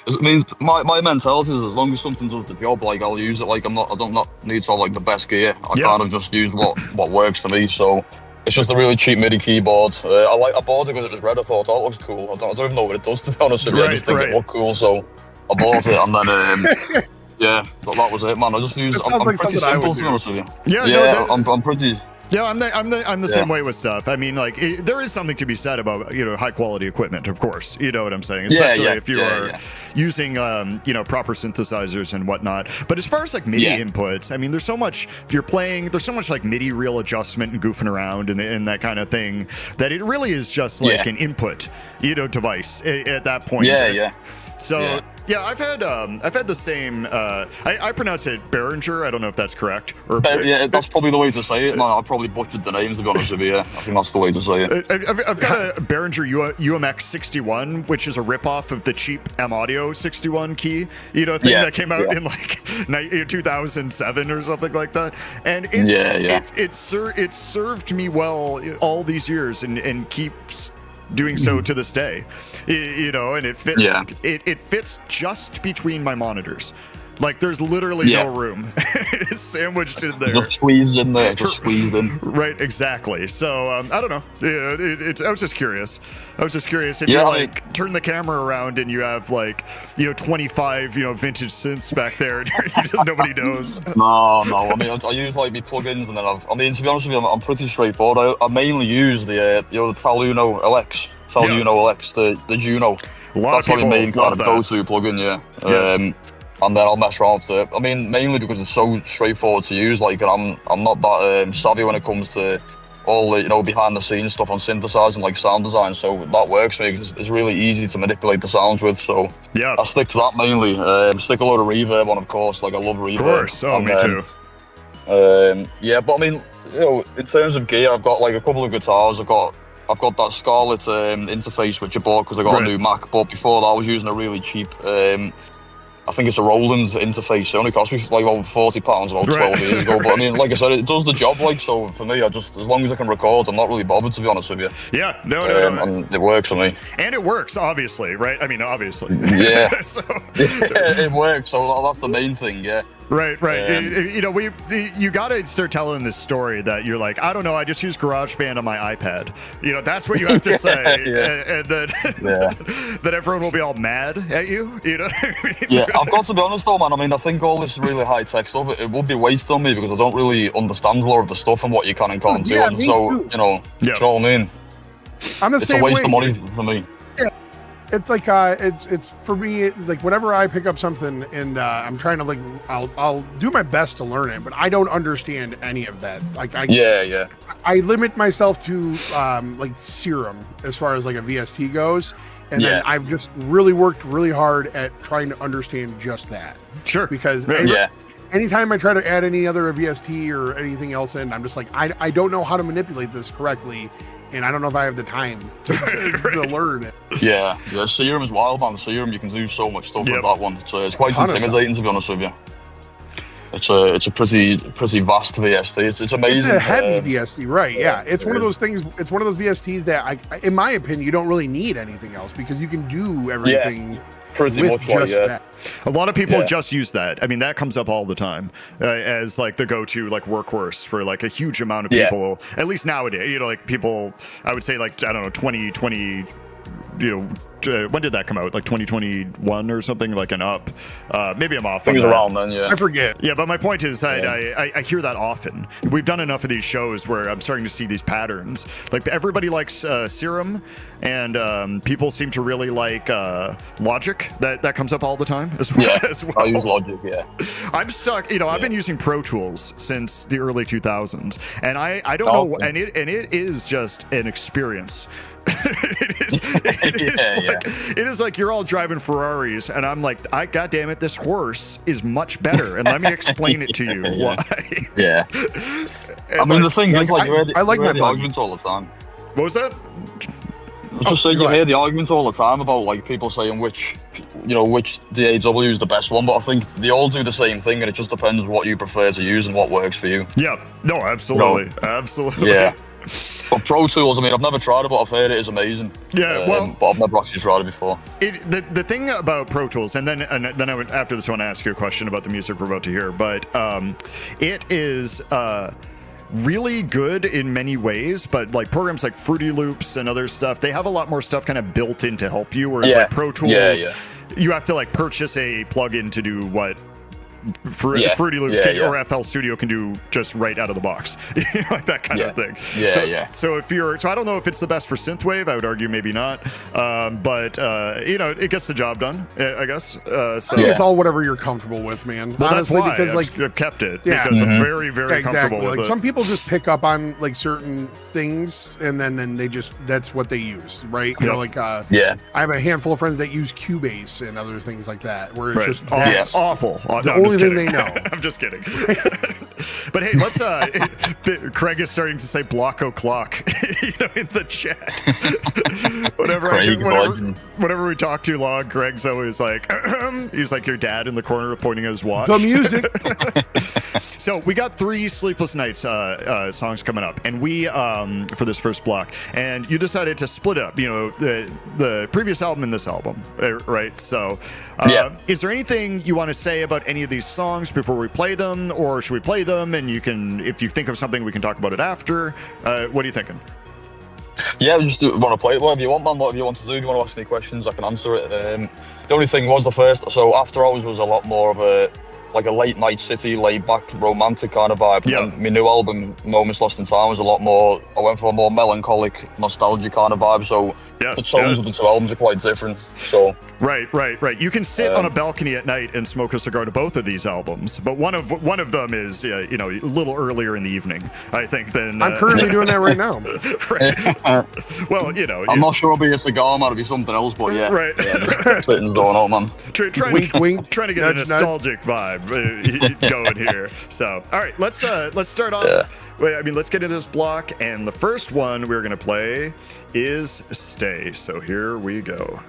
it means my mentality is as long as something does the job, like I'll use it. Like I don't need to have like the best gear. I kind of just use what works for me. So it's just a really cheap MIDI keyboard. I bought it because it was red. I thought, oh, it looks cool. I don't even know what it does, to be honest with you. I just think it looked cool, so I bought it, and then yeah, that was it, man. I just use. I'm like pretty simple, to be honest with you. Yeah, I'm pretty. Yeah, I'm the same way with stuff. I mean, like, there is something to be said about, high quality equipment, of course. You know what I'm saying? Especially if you are using, proper synthesizers and whatnot. But as far as like MIDI inputs, I mean, there's so much there's so much like MIDI real adjustment and goofing around and that kind of thing that it really is just like an input, device at that point. So. Yeah, I've had the same. I pronounce it Behringer. I don't know if that's correct. Or that's probably the way to say it. Man, I probably butchered the names, to be honest with you. I think that's the way to say it. I've got a Behringer UMX 61, which is a ripoff of the cheap M Audio 61 key, thing that came out in like 2007 or something like that. And it served me well all these years and keeps doing so to this day, and it fits. It fits just between my monitors. Like there's literally no room. It's sandwiched in there. Just squeezed in there. Just squeezed in. Right, exactly. So I don't know. I was just curious. If you like turn the camera around and you have like 25 vintage synths back there, and just nobody knows. No. I mean, I use like my plugins, and then to be honest with you, I'm pretty straightforward. I mainly use the Taluno LX, the Juno. That's my main kind of go-to plugin. And then I'll mess around with it. I mean, mainly because it's so straightforward to use. Like, and I'm not that savvy when it comes to all the behind the scenes stuff on synthesizing, like sound design. So that works for me because it's really easy to manipulate the sounds with. So I stick to that mainly. Stick a lot of reverb on, of course. Like I love reverb. Of course, me too. But I mean, in terms of gear, I've got like a couple of guitars. I've got that Scarlett interface which I bought because I got a new Mac. But before that, I was using a really cheap. I think it's a Roland interface. It only cost me like about £40 about 12 years ago. But I mean, like I said, it does the job. Like, so for me, as long as I can record, I'm not really bothered, to be honest with you. Yeah, no. And it works for me. And it works, obviously, right? I mean, obviously. Yeah. It works. So that's the main thing. Yeah. Right. You got to start telling this story that you're like, I don't know, I just use GarageBand on my iPad. That's what you have to say, and then then everyone will be all mad at you. You know what I mean? Yeah, I've got to be honest though, man. I mean, I think all this really high tech stuff, it would be wasted on me because I don't really understand a lot of the stuff and what you can and can't do. And so, too. you know what I mean? I'm the same way. It's a waste of money for me. It's like it's for me, like whenever I pick up something and I'm trying to I'll do my best to learn it, but I don't understand any of that. Like I limit myself to like Serum as far as like a VST goes, and then I've just really worked really hard at trying to understand just that. Sure. Because anytime I try to add any other VST or anything else in, I'm just like I don't know how to manipulate this correctly. And I don't know if I have the time to learn it. Yeah, Serum is wild, man. Serum, you can do so much stuff with that one. So it's quite intimidating, to be honest with you. It's a pretty vast VST. It's amazing. It's a heavy VST, right? Yeah, it's one of those things. It's one of those VSTs that, in my opinion, you don't really need anything else because you can do everything. Yeah. Pretty much that. A lot of people just use that. I mean, that comes up all the time as like the go-to like workhorse for like a huge amount of people. At least nowadays, like people, I would say like, I don't know, 2020, when did that come out? Like 2021 or something, like an up. Maybe I'm off. I think it was around then, I forget. Yeah, but my point is I hear that often. We've done enough of these shows where I'm starting to see these patterns. Like everybody likes Serum, and people seem to really like Logic. That comes up all the time as well. I use Logic, I'm stuck, I've been using Pro Tools since the early 2000s, and I don't know, and it is just an experience. It is like you're all driving Ferraris, and I'm like, God damn it, this horse is much better, and let me explain it to you why. I mean, the thing is, like, I like my arguments all the time. What was that? I was just saying, go you ahead. hear the arguments all the time about like people saying which DAW is the best one, but I think they all do the same thing, and it just depends what you prefer to use and what works for you. Yeah, no, absolutely, absolutely. Yeah. But Pro Tools, I mean, I've never tried it, but I've heard it is amazing. Yeah, well, but I've never actually tried it before. The thing about Pro Tools, and then I would, after this, I want to ask you a question about the music we're about to hear, but it is really good in many ways, but like programs like Fruity Loops and other stuff, they have a lot more stuff kind of built in to help you, whereas like Pro Tools, you have to like purchase a plugin to do what Fruity Loops or FL Studio can do just right out of the box, like that kind of thing. So if you're, I don't know if it's the best for Synthwave. I would argue maybe not, but it gets the job done, I guess. I think it's all whatever you're comfortable with, man. Well, honestly, that's why because I've kept it because I'm very, very comfortable with like it. some people just pick up on like certain things and then they just, that's what they use, right? You know, like I have a handful of friends that use Cubase and other things like that, where it's just that's awful. The only thing they know. I'm just kidding. But hey, let's. Craig is starting to say block o'clock, in the chat. Whenever we talk too long, Greg's always like, he's like your dad in the corner pointing at his watch. The music. So we got 3 Sleepless Nights songs coming up, and we for this first block, and you decided to split up. The previous album and this album, right? So, is there anything you want to say about any of these songs before we play them, or should we play them and you can, if you think of something, we can talk about it after? What are you thinking? Yeah, we just want to play it whatever you want, man. Whatever you want to do. If you want to ask any questions, I can answer it. The only thing was the first. So After Hours was a lot more of a late night city, laid back, romantic kind of vibe. Yeah. And my new album, Moments Lost in Time, was a lot more. I went for a more melancholic, nostalgic kind of vibe. So the tones of the 2 albums are quite different. So. Right. You can sit on a balcony at night and smoke a cigar to both of these albums, but one of them is a little earlier in the evening, I think. Than I'm currently doing that right now. Right. Well, I'm not sure it'll be a cigar, man. It'll be something else, but yeah. Right. Sitting going on, man. Trying to get a nostalgic vibe going here. So, all right, let's start off. Yeah. Let's get into this block, and the first one we're gonna play is "Stay." So here we go.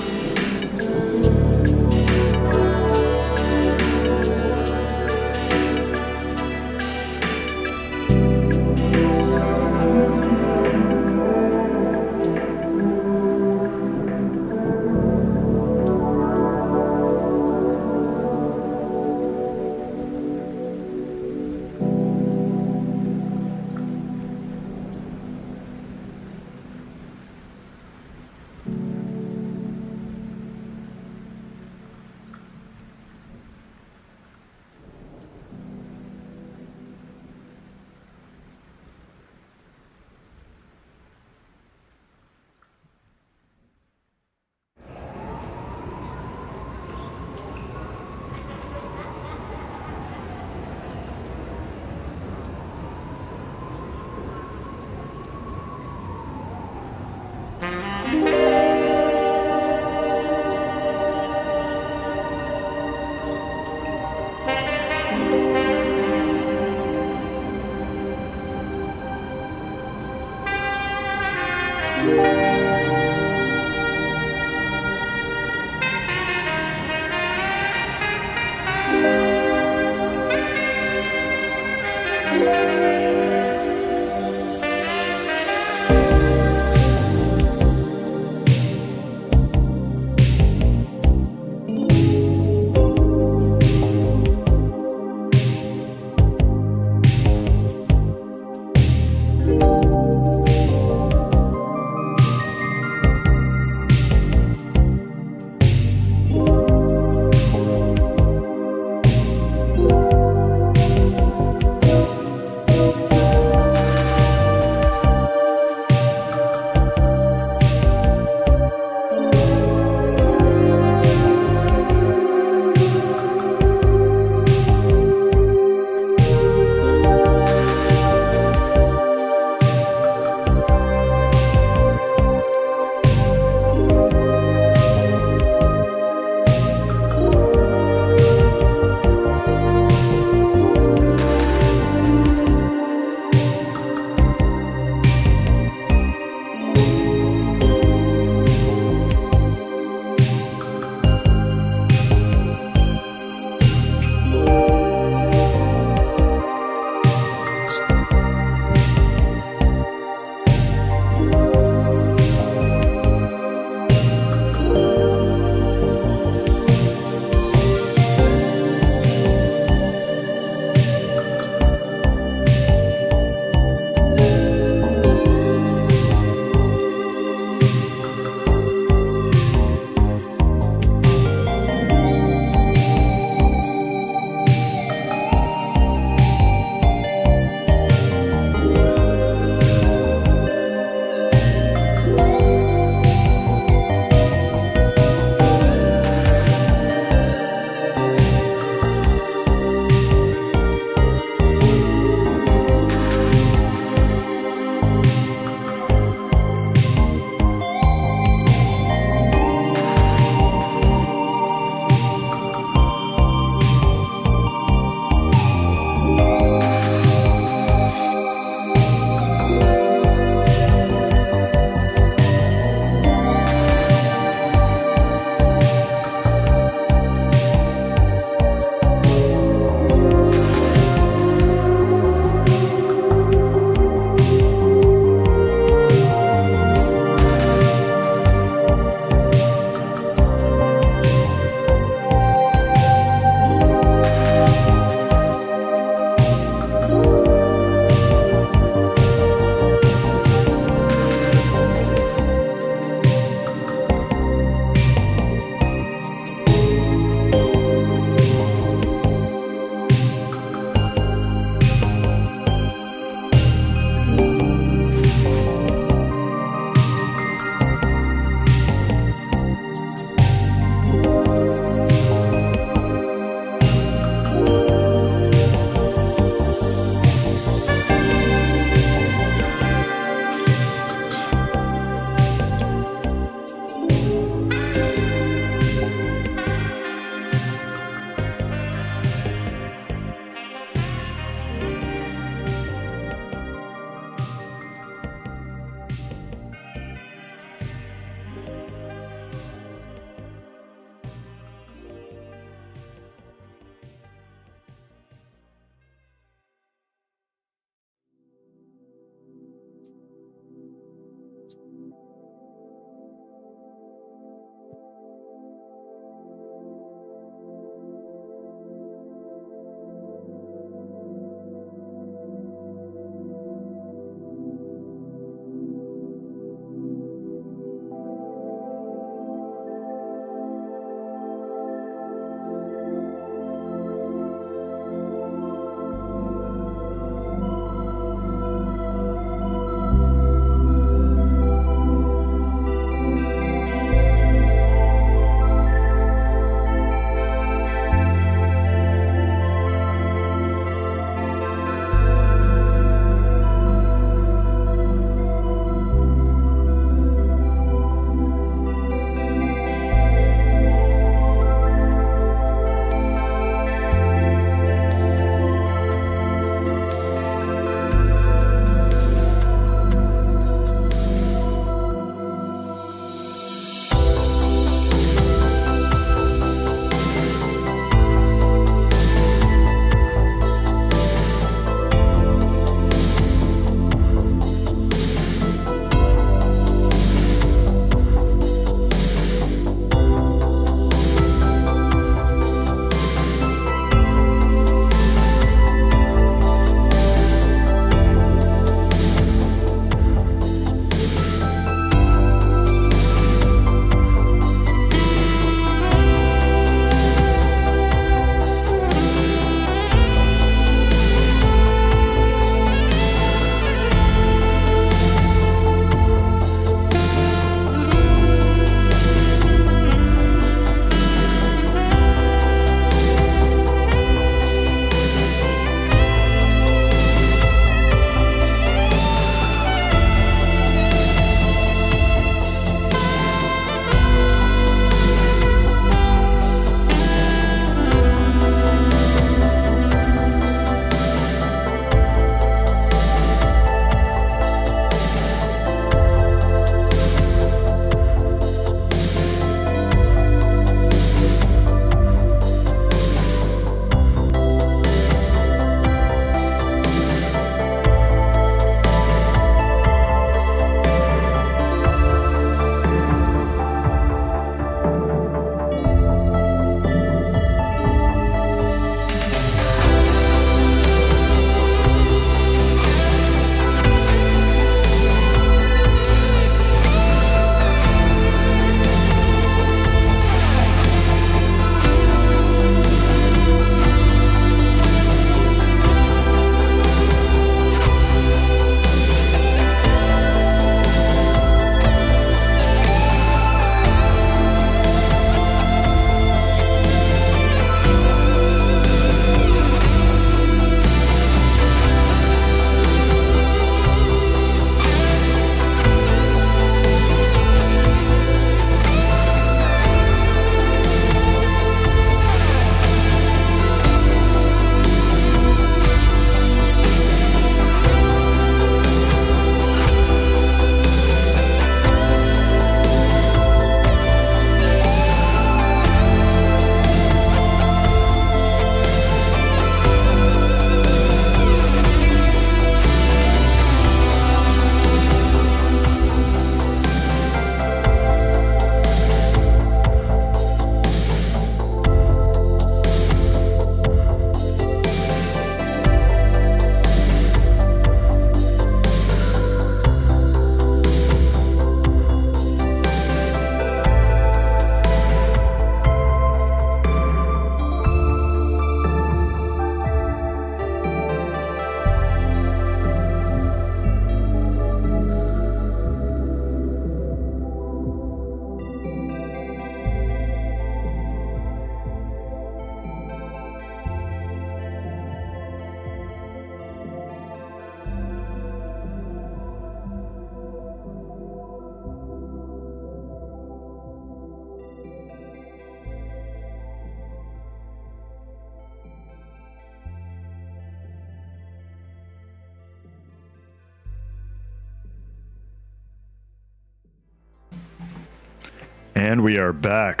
And we are back.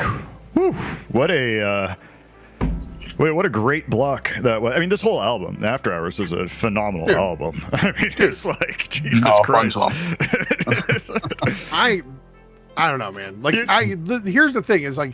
Whew, what a great block that was. I mean, this whole album, After Hours, is a phenomenal album. I mean, it's like Jesus Christ. I don't know, man. Like, here's the thing: is like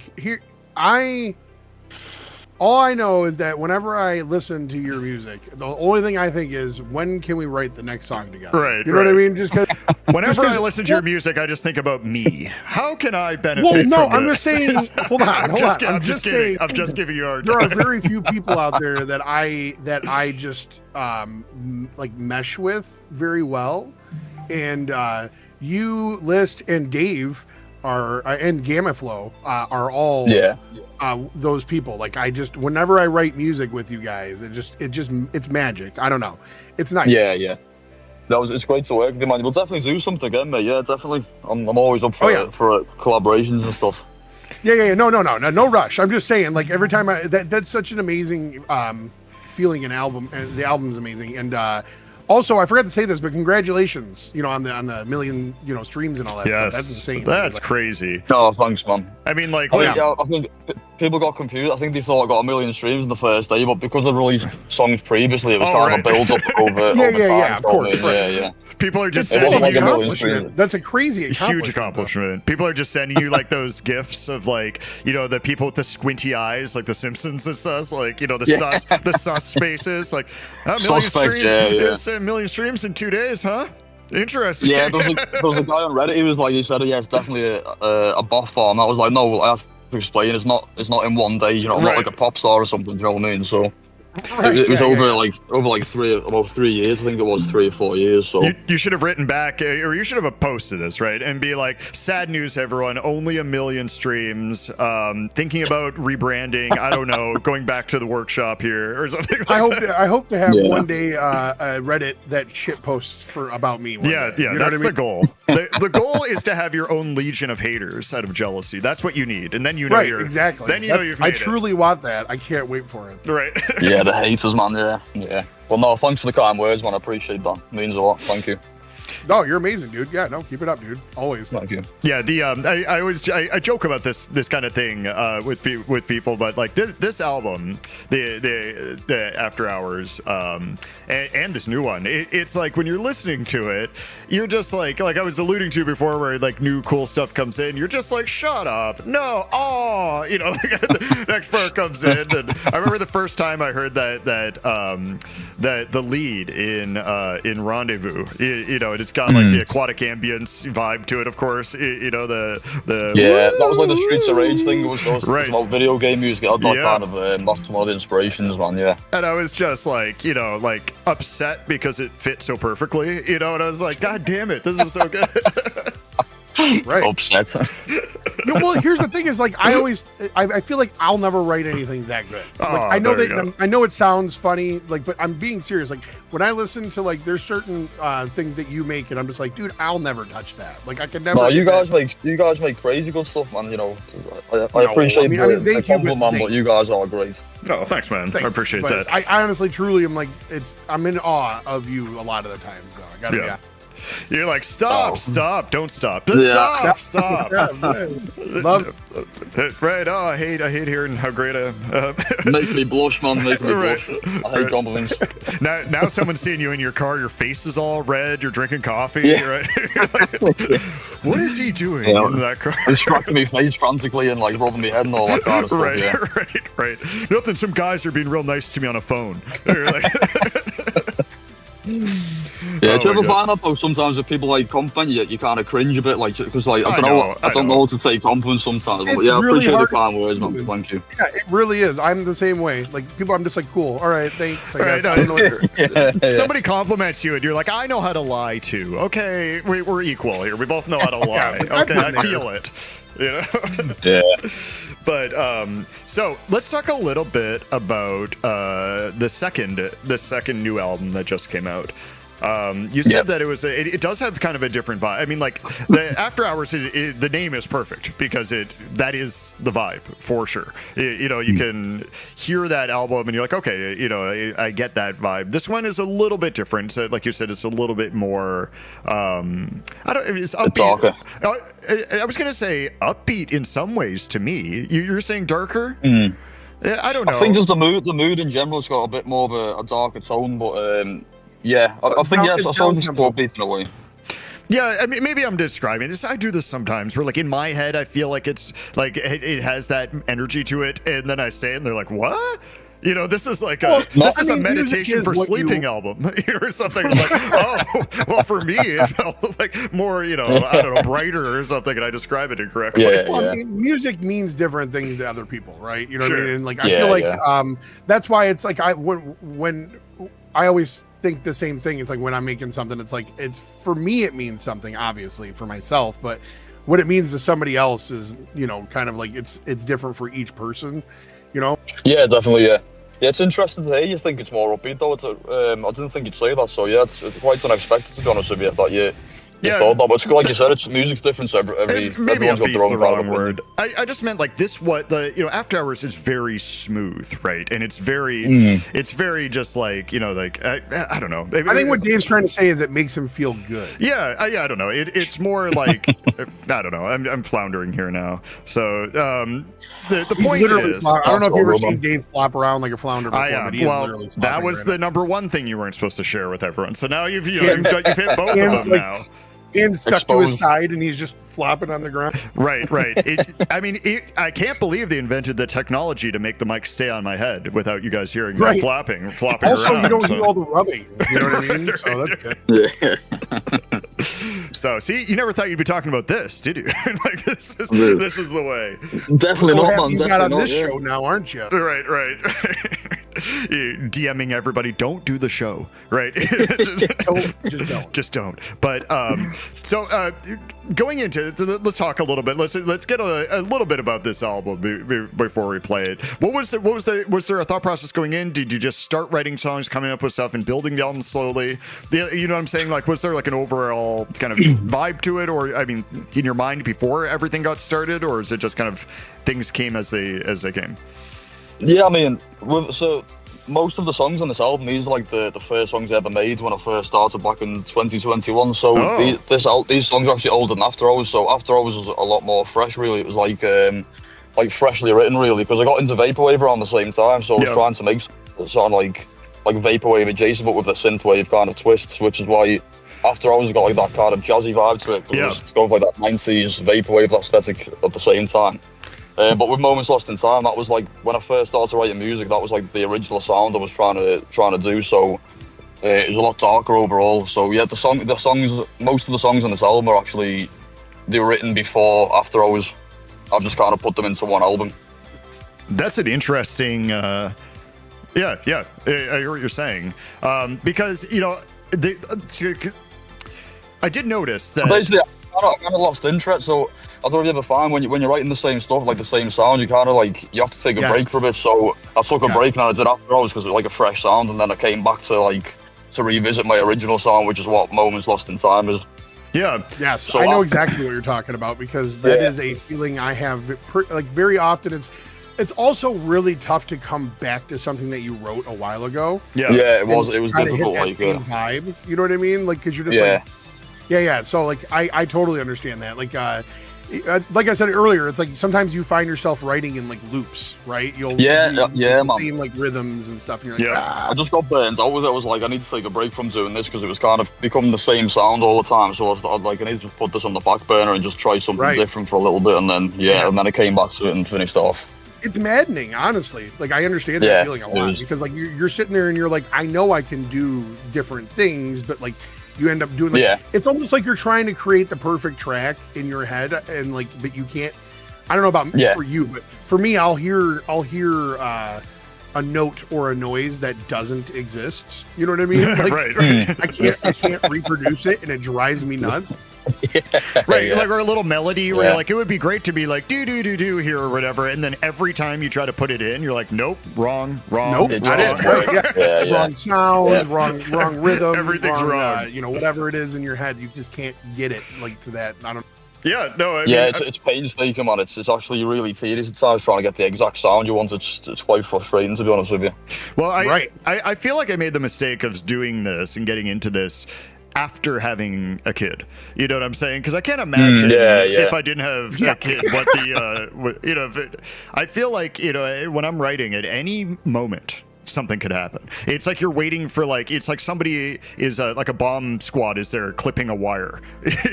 all I know is that whenever I listen to your music, the only thing I think is, when can we write the next song together? Right. You know what I mean? Just because. Whenever I listen to your music, I just think about me. How can I benefit? Well, no, from I'm this? just saying. Hold on. I'm just kidding. I'm just giving you our. There are very few people out there that I just like mesh with very well, and you, List, and Dave are and Gamaflow are all those people. Like, whenever I write music with you guys, it's magic. I don't know. It's nice. Yeah. It's great to work with you, man. We'll definitely do something again, mate. Yeah, definitely. I'm always up for collaborations and stuff. Yeah. No rush. I'm just saying, like, every time that's such an amazing feeling. An album, and the album's amazing. And also, I forgot to say this, but congratulations, on the million, streams and all that stuff. That's insane. That's crazy. No, thanks, man. I mean, like, I think people got confused. I think they thought I got 1 million streams in the first day, but because I released songs previously, it was kind of a build up over time. Yeah, of course. Yeah. People are just sending sending you that's a crazy huge accomplishment. People are just sending you like those gifs of, like, the people with the squinty eyes, like the Simpsons and stuff, like, the sus faces, like, a million streams in 2 days, huh? Interesting. Yeah, there was a guy on Reddit. He said, yeah, it's definitely a bot farm. I was like, no, I have to explain. It's not in 1 day. I'm not like a pop star or something. You know what I mean? So. It was over 3 years. I think it was 3 or 4 years. So you should have written back, or you should have posted this, right, and be like, "Sad news, everyone. Only 1 million streams. Thinking about rebranding. I don't know, going back to the workshop here or something." Like I hope to have one day a Reddit that shit posts about me. Yeah. That's the goal. The goal is to have your own legion of haters out of jealousy. That's what you need, and then you're exactly. Then you've made I truly want that. I can't wait for it. Right. Yeah, the haters, man. Yeah. Well, no, thanks for the kind words, man. I appreciate that. It means a lot. Thank you. No, you're amazing, dude. Yeah, no, keep it up, dude. Always. Thank you. Yeah, I joke about this kind of thing with people, but like this album, the After Hours, and this new one, it's like when you're listening to it, you're just like I was alluding to before, where like new cool stuff comes in, you're just like, shut up, no, the next part comes in, and I remember the first time I heard that the lead in Rendezvous, it's got like the aquatic ambience vibe to it, of course. That was like the Streets of Rage thing. It was about video game music. I kind of that's one of the inspirations, man. Yeah. And I was just like, like upset because it fit so perfectly, and I was like, God damn it, this is so good. Right. Upset. Well, here's the thing: is like I feel like I'll never write anything that good. Like, I know it sounds funny, like, but I'm being serious. Like, when I listen to, like, there's certain things that you make, and I'm just like, dude, I'll never touch that. Like, I could never. No, you guys make crazy good stuff, man. I appreciate the compliment, but you guys are great. Oh, thanks, man. I appreciate that. I honestly, truly, am like, I'm in awe of you a lot of the times, though. I gotta, You're like, stop, don't stop, stop. Love it. Right. Oh, I hate hearing how great I am. Make me blush, man. Make me blush. I hate compliments. Now someone's seeing you in your car. Your face is all red. You're drinking coffee. Right? You're like, what is he doing in that car? He's scratching my face frantically and like rubbing my head and all that kind of stuff. Right. Nothing. Some guys are being real nice to me on a phone. Yeah, do you ever find that though? Sometimes if people like compliment you, you kind of cringe a bit, like, because like I don't know how to take compliments sometimes. But yeah, really I appreciate the kind words, man. Thank you. Yeah, it really is. I'm the same way. Like, people, I'm just like, cool. All right, thanks. I don't know somebody compliments you and you're like, I know how to lie too. Okay, we're equal here. We both know how to lie. Okay, I feel it. Yeah. But so let's talk a little bit about the second new album that just came out. You said that it does have kind of a different vibe. I mean, like the After Hours the name is perfect because that is the vibe for sure. You can hear that album and you're like, okay, I get that vibe. This one is a little bit different. So, like you said, it's a little bit more. It's upbeat. Darker. I was gonna say upbeat in some ways to me. You're saying darker? I don't know. I think just the mood in general has got a bit more of a darker tone, but I think yes, I saw just upbeat in a way. Yeah, I mean, maybe I'm describing this. I do this sometimes where, like, in my head, I feel like it's like it has that energy to it, and then I say it, and they're like, "What?" This is like a meditation for sleeping album or something. I'm like, oh, well, for me, it felt like more, I don't know, brighter or something, and I describe it incorrectly. I mean, music means different things to other people, right? You know what I mean? And like, I feel like that's why it's like when I always think the same thing. It's like when I'm making something, it's like for me, it means something, obviously, for myself, but what it means to somebody else is, kind of like it's different for each person. Yeah, definitely. Yeah, it's interesting to hear you think it's more upbeat though. I didn't think you'd say that. So yeah, it's quite unexpected, to be honest with you, that you thought that. But it's like you said, music's different. So maybe everyone's got their own the wrong word. I just meant like this. After Hours is very smooth, right? And it's very just like I don't know. I think what Dave's trying to say is it makes him feel good. Yeah, I don't know. It's more like I don't know. I'm floundering here now. So the point is, I don't know if you've ever seen Dave flop around like a flounder before. But well, that was the number one thing you weren't supposed to share with everyone. So now you've hit both of them now. And stuck to his side, and he's just flopping on the ground. Right. I can't believe they invented the technology to make the mic stay on my head without you guys hearing me flopping also, around. You don't hear all the rubbing. You know what I mean? So that's good. So, see, you never thought you'd be talking about this, did you? Like this is the way. Definitely not, man. You got on this show now, aren't you? Right. DMing everybody, don't do the show, right? just don't. But so going into let's talk a little bit. Let's get a little bit about this album before we play it. Was there a thought process going in? Did you just start writing songs, coming up with stuff, and building the album slowly? You know what I'm saying? Like, was there like an overall kind of vibe to it, or I mean, in your mind before everything got started, or is it just kind of things came as they came? Yeah, I mean, so most of the songs on this album, these are like the first songs I ever made when I first started back in 2021. So these songs are actually older than After Hours. So After Hours was a lot more fresh, really. It was like freshly written, really, because I got into Vaporwave around the same time. So I was trying to make something like Vaporwave adjacent, but with a Synthwave kind of twist, which is why After Hours got like that kind of jazzy vibe to it. It's got like that 90s Vaporwave aesthetic at the same time. But with Moments Lost in Time, that was like when I first started writing music. That was like the original sound I was trying to do. So it was a lot darker overall. So yeah, the songs, most of the songs on this album are actually they were written before After Hours. I've just kind of put them into one album. That's an interesting. I hear what you're saying because I did notice that. Basically, I kind of lost interest. So I don't know if you ever find when you're writing the same stuff, like the same sound, you kind of like you have to take a break for a bit. So I took a break and I did After Hours because it was like a fresh sound, and then I came back to revisit my original sound, which is what Moments Lost in Time is. Yeah. Yes, so I know exactly what you're talking about because that is a feeling I have. Like very often, it's also really tough to come back to something that you wrote a while ago. Yeah, it was difficult. Hit that same vibe, you know what I mean? Like because you're just yeah. So like I totally understand that. Like I said earlier, it's like sometimes you find yourself writing in like loops, right? You'll same like rhythms and stuff. And you're like, I just got burnt. I was like, I need to take a break from doing this because it was kind of becoming the same sound all the time. So I was like, I need to just put this on the back burner and just try something different for a little bit, and then and then I came back to it and finished off. It's maddening, honestly. Like I understand that feeling a lot because like you're sitting there and you're like, I know I can do different things, but like. You end up doing it's almost like you're trying to create the perfect track in your head and like but you can't. I don't know about for you, but for me I'll hear a note or a noise that doesn't exist. You know what I mean? Like, right. I can't reproduce it and it drives me nuts. Right, Yeah. like, or a little melody where Yeah. you're like, it would be great to be like do do do do here or whatever, and then every time you try to put it in, you're like, nope, wrong, Nope, It not just it. won't Right, work. yeah. Yeah. Wrong sound, wrong rhythm, Everything's wrong. you know, whatever it is in your head, you just can't get it like to that. I don't. yeah, no, I Yeah, mean, it's painstaking, man. It's actually really tedious at times trying to get the exact sound you want. It's quite frustrating, to be honest with you. well, Right. I feel like I made the mistake of doing this and getting into this after having a kid. You know what I'm saying? Because I can't imagine yeah. if I didn't have a kid, what the, you know, I feel like, you know, when I'm writing at any moment, something could happen. It's like you're waiting for like, it's like somebody is like a bomb squad is there clipping a wire,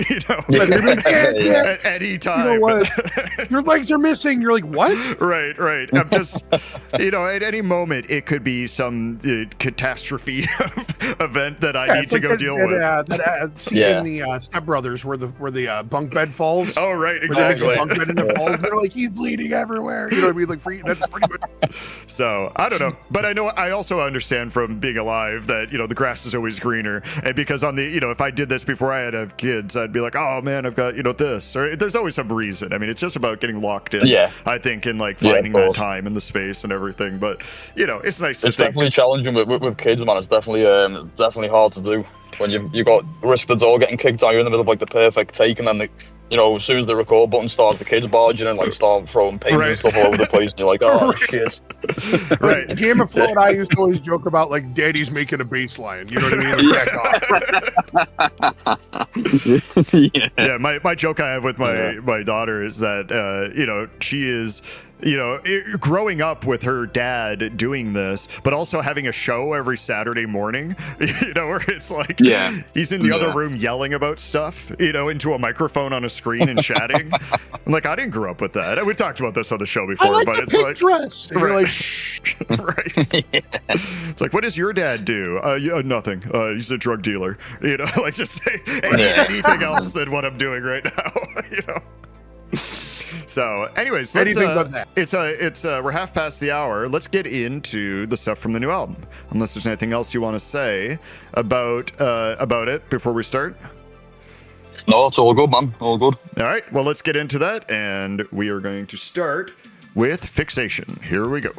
you know, at any time. You know what? Your legs are missing. You're like, what? Right. I'm just, you know, at any moment it could be some catastrophe event that I need it's to like go deal with. That scene in the Step Brothers where the bunk bed falls. Oh, right, Where they exactly. make the bunk bed and it falls. And they're like, he's bleeding everywhere. You know what I mean? Like, that's pretty much. So I don't know, but I know I also understand from being alive that, you know, the grass is always greener, and because on the, you know, if I did this before I had to have kids, I'd be like, oh man, I've got, you know, this, or there's always some reason. I mean, it's just about getting locked in. Yeah. I think, in like Yeah, of finding that course. time and the space and everything. But you know, it's nice to It's think. definitely challenging with kids, man. It's definitely hard to do when you got risk the door getting kicked out. You're in the middle of like the perfect take, and then you know, as soon as the record button starts, the kids barging and like start throwing paint Right. and stuff all over the place, and you're like, oh shit. Right. Game of Flow and I used to always joke about like daddy's making a bass line. You know what I mean? Back off. Yeah, my joke I have with my daughter is that you know, she is, you know, growing up with her dad doing this, but also having a show every Saturday morning, you know, where it's like he's in the other room yelling about stuff, you know, into a microphone on a screen and chatting. I'm like, I didn't grow up with that. We talked about this on the show before, I like but the it's pink like dress. And you're Right. like, shh. right. It's like, what does your dad do? Yeah, nothing. He's a drug dealer. You know, like just say anything else than what I'm doing right now. You know. So, anyways, let's, Anything but that. it's we're half past the hour. Let's get into the stuff from the new album. Unless there's anything else you want to say about it before we start. No, it's all good, man. All good. All right. Well, let's get into that, and we are going to start with Fixation. Here we go.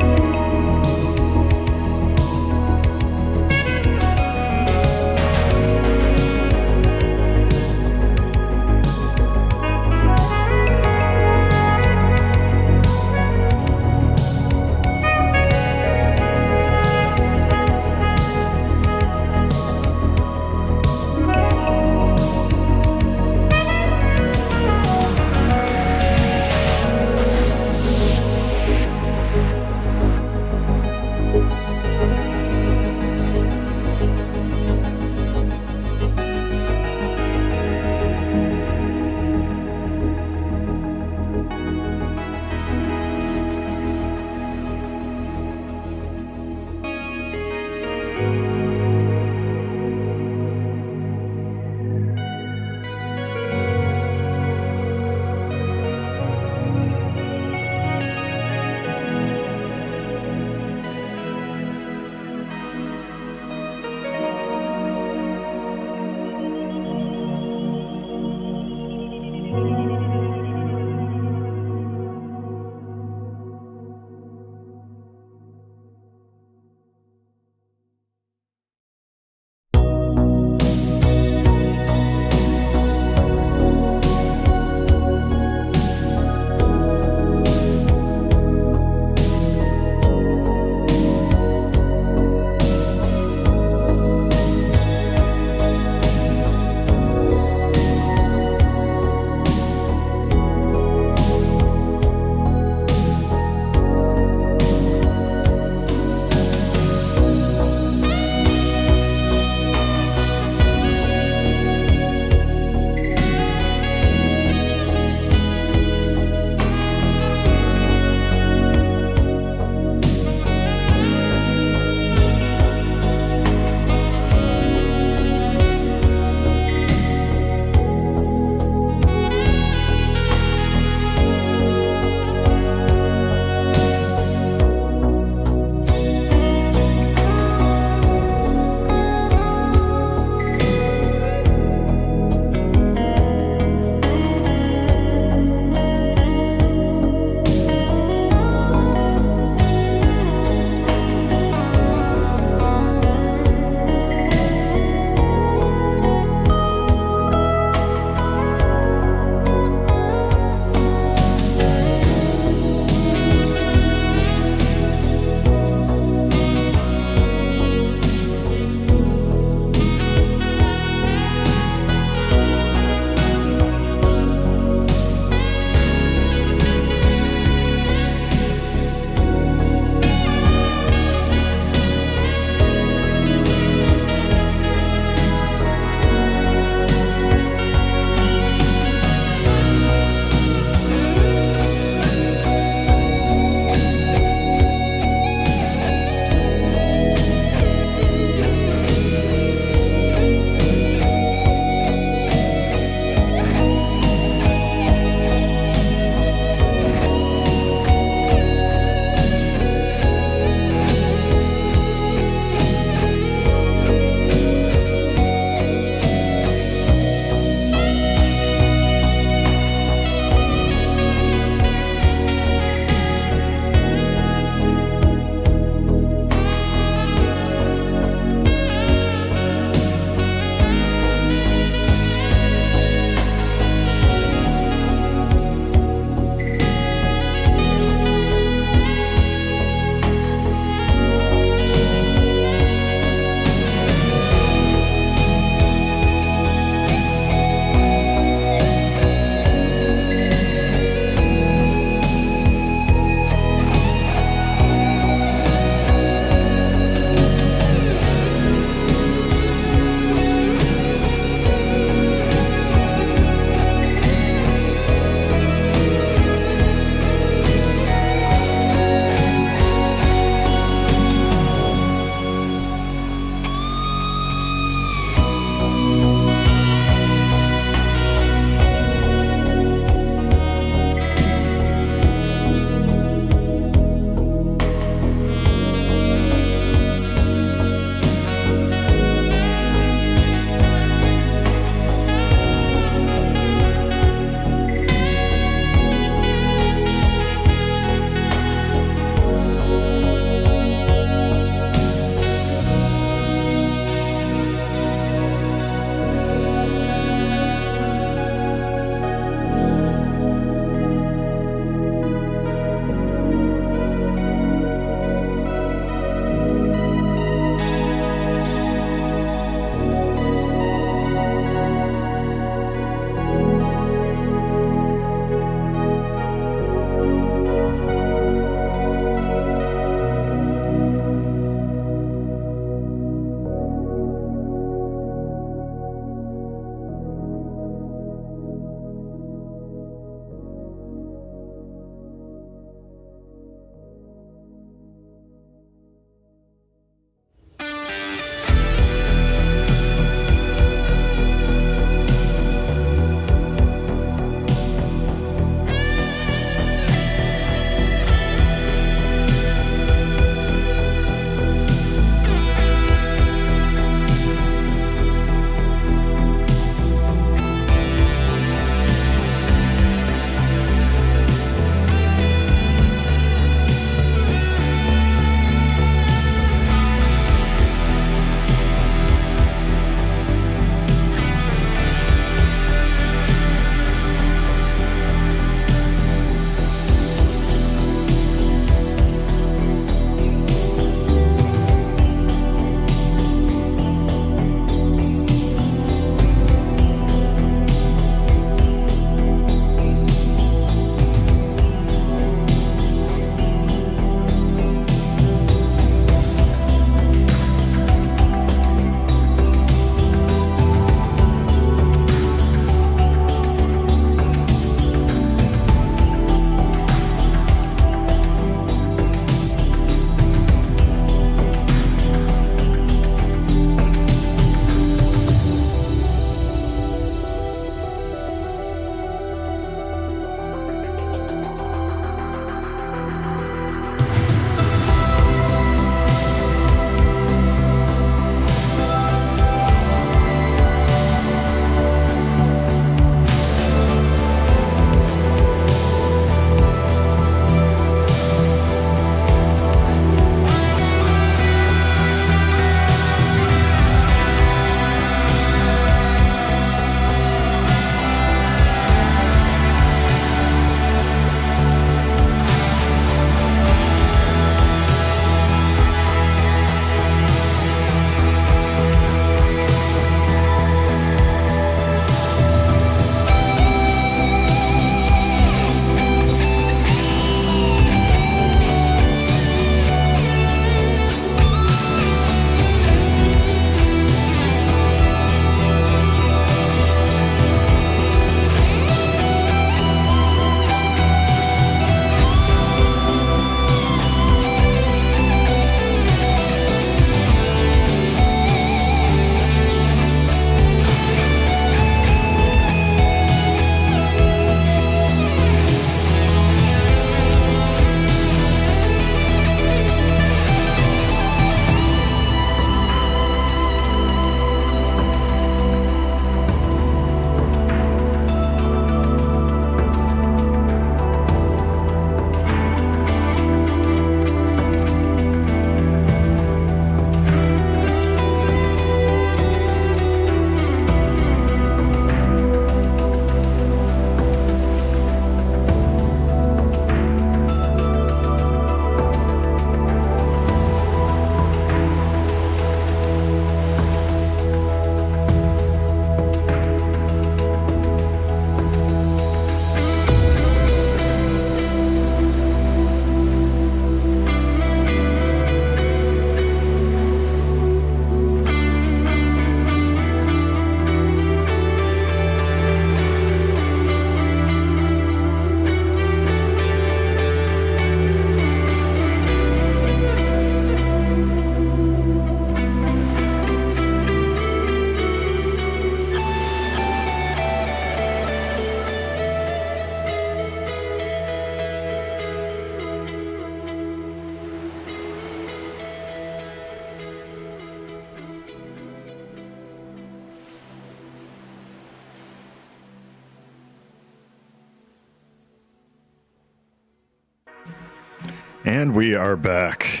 And we are back.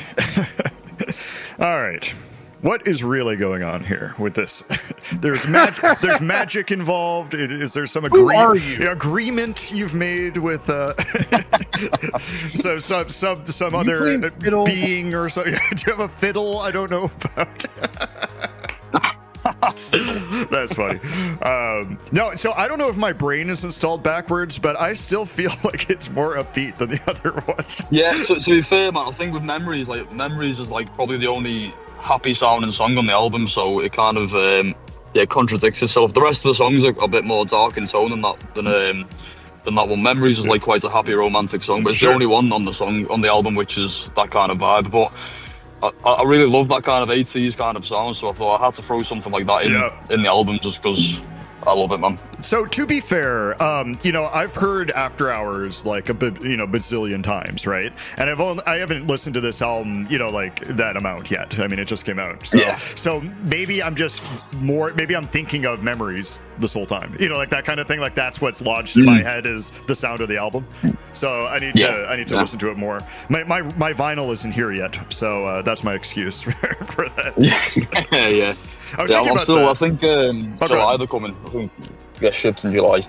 All right. What is really going on here with this? There's magic involved. Is there some agreement you've made with some other being or something? Do you have a fiddle I don't know about? That's funny. No, so I don't know if my brain is installed backwards, but I still feel like it's more upbeat than the other one. Yeah, so to be fair, man, I think with Memories is like probably the only happy sounding song on the album, so it kind of contradicts itself. The rest of the songs are a bit more dark in tone than that one. Memories is like quite a happy romantic song, but it's the only one on the album which is that kind of vibe. But I really love that kind of 80s kind of sound, so I thought I had to throw something like that in the album just because I love it, man. So to be fair, I've heard After Hours like a bazillion times, right? And I haven't listened to this album, like that amount yet. I mean, it just came out. So, so maybe I'm thinking of Memories this whole time, like that kind of thing. Like that's what's lodged in my head is the sound of the album. So I need to listen to it more. My vinyl isn't here yet, so that's my excuse for that. Yeah. I think July they're coming. I think get shipped in July.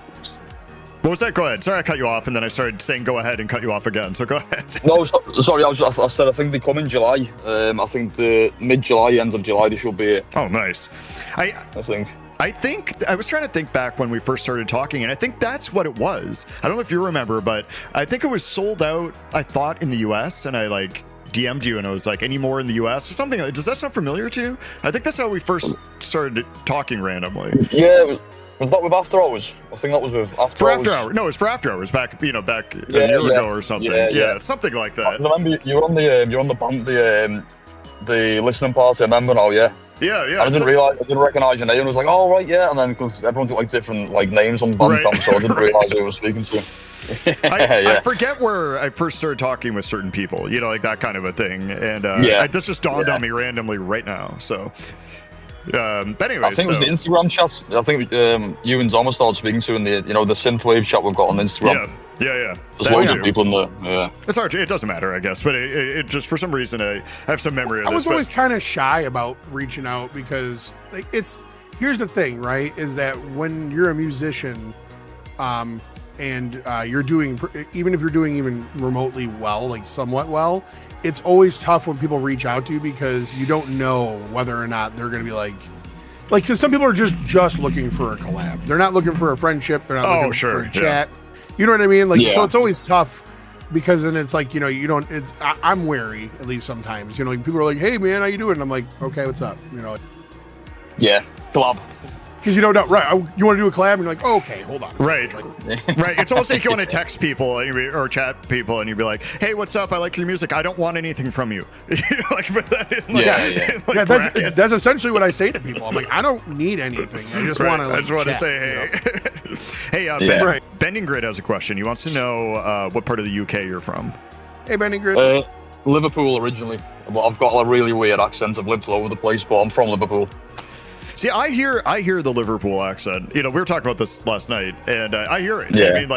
What was that? Go ahead. Sorry, I cut you off, and then I started saying go ahead and cut you off again. So go ahead. No, sorry. I said I think they come in July. I think the mid-July, end of July, they should be here. Oh, nice. I think I was trying to think back when we first started talking, and I think that's what it was. I don't know if you remember, but I think it was sold out, I thought, in the US, and I DM'd you and I was like, any more in the US or something? Does that sound familiar to you? I think that's how we first started talking randomly. Yeah, was that with After Hours? I think that was with After Hours. After Hours. No, it was for After Hours back a year ago or something. Yeah, something like that. I remember you were on the band, the listening party. I remember now. Yeah. Yeah. I didn't recognize your name. I was like, oh right, yeah. And then because everyone's got different names on Bandcamp, so I didn't realize who I was speaking to. I forget where I first started talking with certain people, like that kind of a thing, and this just dawned on me randomly right now. So, but anyway, I think it was the Instagram chat. I think you and Thomas started speaking to in the the Synthwave chat we've got on Instagram. Yeah. There's loads of people in there. Yeah. It's hard. It doesn't matter, I guess, but it just for some reason I have some memory of this. I was always kind of shy about reaching out because here's the thing, right? Is that when you're a musician, and you're doing, even if you're doing even remotely well, somewhat well, it's always tough when people reach out to you because you don't know whether or not they're going to be because some people are just looking for a collab. They're not looking for a friendship. They're not looking for a chat. You know what I mean? So it's always tough because then it's you don't, I'm wary at least sometimes, people are like, hey man, how you doing? And I'm like, okay, what's up? Yeah. Collab. Because you don't know, right? You want to do a collab, and you're like, oh, okay, hold on. Right. It's almost like you want to text people or chat people, and you'd be like, hey, what's up? I like your music. I don't want anything from you. Put that in, that's essentially what I say to people. I'm like, I don't need anything. I just want to. I just want to say, hey. Hey, Bending Grid has a question. He wants to know what part of the UK you're from. Hey, Bending Grid. Liverpool originally. I've got a really weird accent. I've lived all over the place, but I'm from Liverpool. See, I hear the Liverpool accent. We were talking about this last night, and I hear it. Yeah. I mean,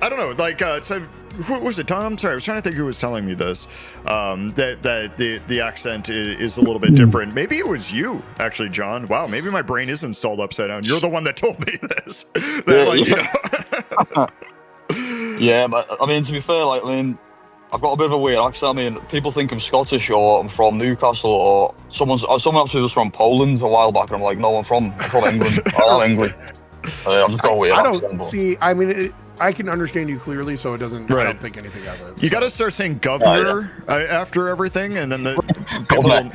I don't know. So who was it? Tom? Sorry, I was trying to think who was telling me this. That the accent is a little bit different. Maybe it was you, actually, John. Wow, maybe my brain is installed upside down. You're the one that told me this. Yeah, but I mean, to be fair, I've got a bit of a weird accent. I mean, people think I'm Scottish or I'm from Newcastle or someone actually was from Poland a while back, and I'm like, no, I'm from England. I'm England. I'm just got a weird accent. I mean, I can understand you clearly, so it doesn't. Right. I don't think anything of it. You got to start saying governor after everything, and then the governor.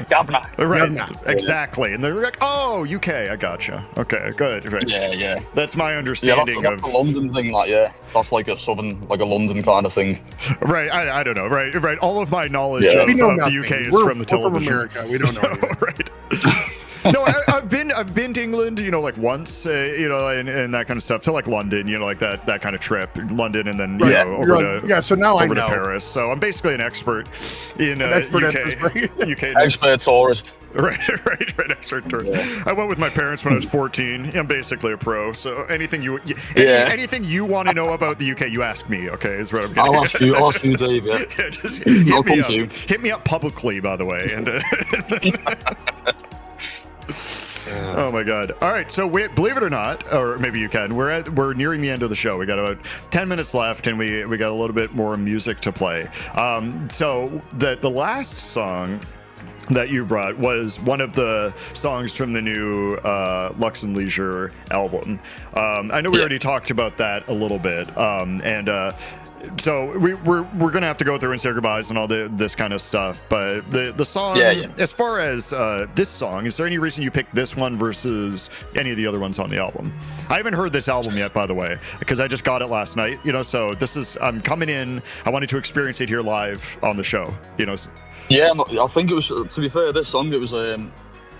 Right, governor. Exactly. And they're like, "Oh, UK, I gotcha. Okay, good." Right. Yeah. That's my understanding that's of a London thing. That's like a southern, like a London kind of thing. Right. I don't know. Right. All of my knowledge of the UK is from the television. We're from America. We don't know. Right. No, I've been to England, like once, and that kind of stuff, to like London, like that kind of trip, London, and then over to So now I know. to Paris. So I'm basically an expert in expert UK. at this, right? UK Expert tourist. Right, expert tourist. Yeah. I went with my parents when I was 14. I'm basically a pro. So anything you want to know about the UK, you ask me. Okay, is what I'm getting. I'll ask you, Dave. Yeah, just I'll come to you. hit me up publicly, by the way. And oh my god! All right, so believe it or not, or maybe you can. We're nearing the end of the show. We got about 10 minutes left, and we got a little bit more music to play. So the last song that you brought was one of the songs from the new Lux and Leisure album. I know we already talked about that a little bit, so we're gonna have to go through and say goodbyes and all this kind of stuff. But the song, as far as this song, is there any reason you picked this one versus any of the other ones on the album? I haven't heard this album yet, by the way, because I just got it last night. So I'm coming in. I wanted to experience it here live on the show. Yeah, I think it was. To be fair, this song it was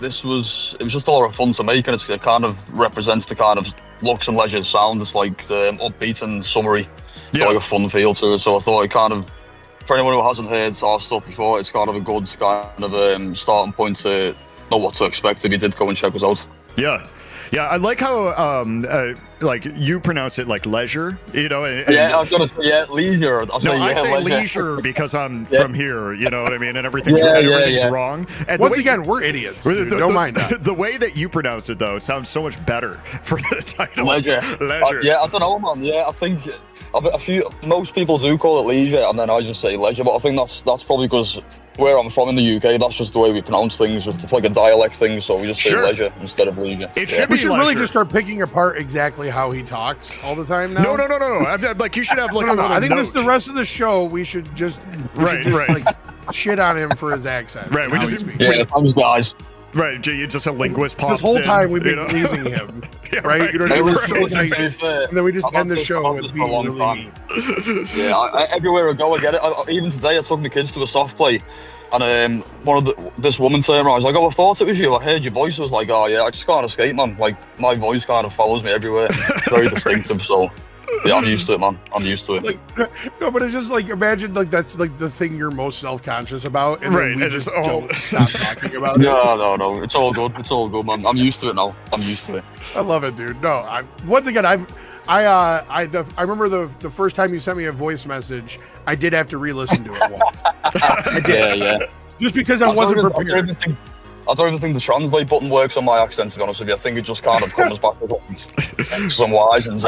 just a lot of fun to make, and it kind of represents the kind of Lux and Leisure sound. It's like upbeat and summery, like a fun feel to it. So I thought it kind of, for anyone who hasn't heard our stuff before, it's kind of a good kind of starting point to know what to expect if you did go and check us out. Yeah, I like how like you pronounce it like leisure, and I was gonna say leisure. I say leisure because I'm from here, you know what I mean, and everything's wrong. And once again, we're idiots. Dude, don't mind that. The way that you pronounce it though, it sounds so much better for the title. Leisure. I don't know, man. Yeah, I think most people do call it leisure, and then I just say leisure. But I think that's probably because where I'm from in the UK, that's just the way we pronounce things. It's like a dialect thing, so we just say leisure instead of leisure. It should be we should leisure. Really just start picking apart exactly how he talks all the time now. No. I'm like, you should have like a little I think note. this the rest of the show. We should just like shit on him for his accent. Right. Guys. Right, just a linguist pops this whole time in, we've been pleasing him, right? You know what I mean? We're so nice, and then we just end the show with being really mean. Yeah, everywhere I go, I get it. Even today, I took my kids to a soft play, and this woman turned around. I was like, "Oh, I thought it was you. I heard your voice." I was like, "Oh yeah, I just can't escape, man. Like my voice kind of follows me everywhere. It's very distinctive." So. Yeah, I'm used to it, man. I'm used to it. No, but it's just like, imagine like that's like the thing you're most self-conscious about, and then we just don't stop talking about it. No. It's all good. It's all good, man. I'm used to it now. I'm used to it. I love it, dude. No, I remember the first time you sent me a voice message, I did have to re-listen to it once. Yeah. Just because I wasn't prepared. I don't even think the translate button works on my accent, to be honest with you. I think it just kind of comes back with some Y's and Z's.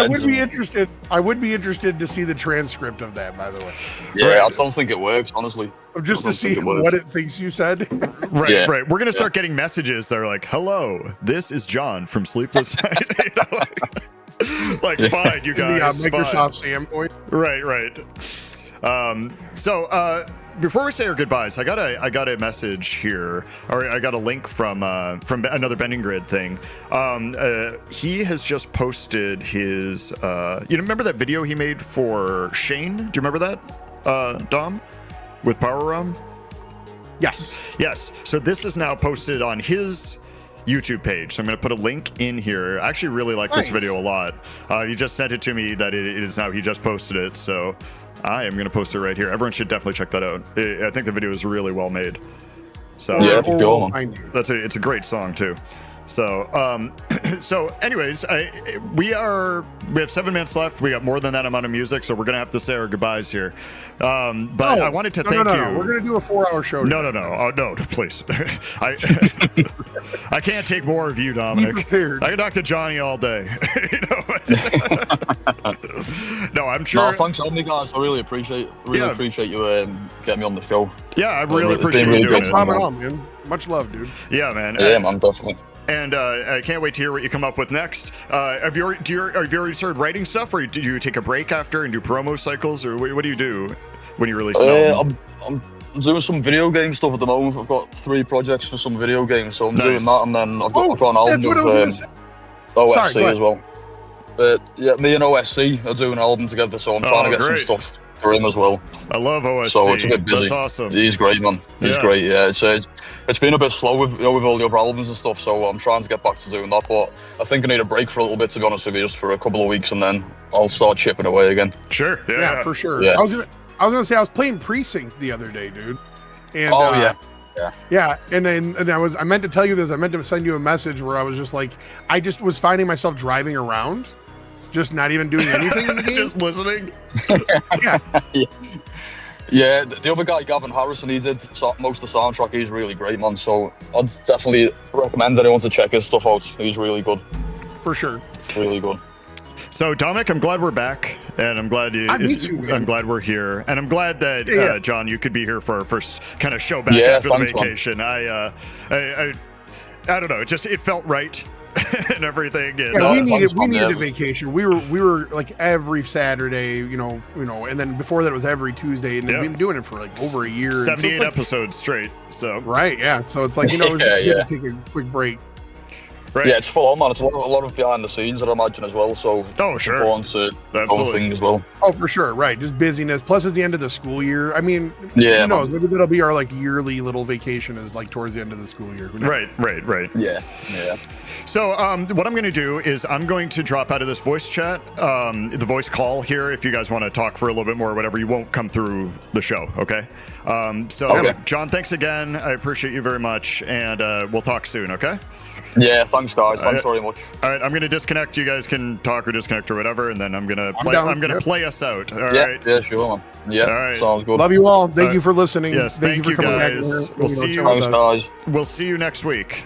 I would be interested to see the transcript of that, by the way. Yeah, I don't think it works, honestly. Just to see what it thinks you said. Right. We're going to start getting messages that are like, "Hello, this is John from Sleepless." Like, fine, you guys. The Microsoft Sam voice. Right. Before we say our goodbyes, I got a message here, or I got a link from another Bending Grid thing. He has just posted his. Remember that video he made for Shane? Do you remember that, Dom, with Power Rum? Yes. So this is now posted on his YouTube page. So I'm going to put a link in here. I actually really like this video a lot. He just sent it to me that it is now. He just posted it. So. I am going to post it right here. Everyone should definitely check that out. I think the video is really well made. So yeah, it's a great song too. So anyways, we have 7 minutes left. We got more than that amount of music, so we're gonna have to say our goodbyes here. But I wanted to thank you. We're gonna do a 4-hour show. No. Oh no, please. I can't take more of you, Dominic. I can talk to Johnny all day. No, I'm sure. No, thanks for having me, guys. I really appreciate you getting me on the show. Yeah, I really appreciate you doing it. On, man. Much love, dude. Yeah, man. Yeah, man, definitely. And I can't wait to hear what you come up with next. Have you already started writing stuff, or do you take a break after and do promo cycles, or what do you do when you release an album? I'm doing some video game stuff at the moment. I've got 3 projects for some video games, so I'm doing that, and then I've got an album with OSC as well. Me and OSC are doing an album together, so I'm trying to get some stuff for him as well. I love OSC. So it's a bit busy. That's awesome. He's great, man. He's great. Yeah, it's been a bit slow with with all the other albums and stuff. So I'm trying to get back to doing that. But I think I need a break for a little bit, to be honest with you, just for a couple of weeks, and then I'll start chipping away again. Sure. Yeah, for sure. Yeah. I was gonna say I was playing Precinct the other day, dude. And yeah, and I meant to tell you this. I meant to send you a message where I was just like, I just was finding myself driving around, just not even doing anything in the game, just listening. Yeah. Yeah, the other guy, Gavin Harrison, he did most of the soundtrack. He's really great, man. So I'd definitely recommend anyone to check his stuff out. He's really good. For sure. Really good. So Dominic, I'm glad we're back, and I'm glad me too, man. I'm glad we're here, and I'm glad that John, you could be here for our first kind of show back after the vacation. Man. I don't know, it felt right. And everything. And, we needed a vacation. We were like every Saturday, you know, and then before that it was every Tuesday, and we've been doing it for like over a year. 78 episodes straight. So right, yeah. So it's like, it was good to take a quick break. Right. Yeah, it's full on, man. It's a lot of behind the scenes, I'd imagine, as well. So sure. Important to the thing as well. Oh, for sure. Right. Just busyness. Plus, it's the end of the school year. I mean, who knows? Maybe that'll be our like yearly little vacation, is like towards the end of the school year. Right. Yeah. So what I'm going to do is I'm going to drop out of this voice chat, the voice call here. If you guys want to talk for a little bit more or whatever, you won't come through the show. Okay. John, thanks again. I appreciate you very much. And we'll talk soon. Okay. Yeah. Thanks, guys. Thanks very much. All right. I'm going to disconnect. You guys can talk or disconnect or whatever. And then I'm going to play us out. All right. Yeah, sure, man. Yeah. All right. Sounds good. Love you all. Thank you for listening. Yes. Thank you, for coming guys. back. We'll see you. Thanks, guys. We'll see you next week.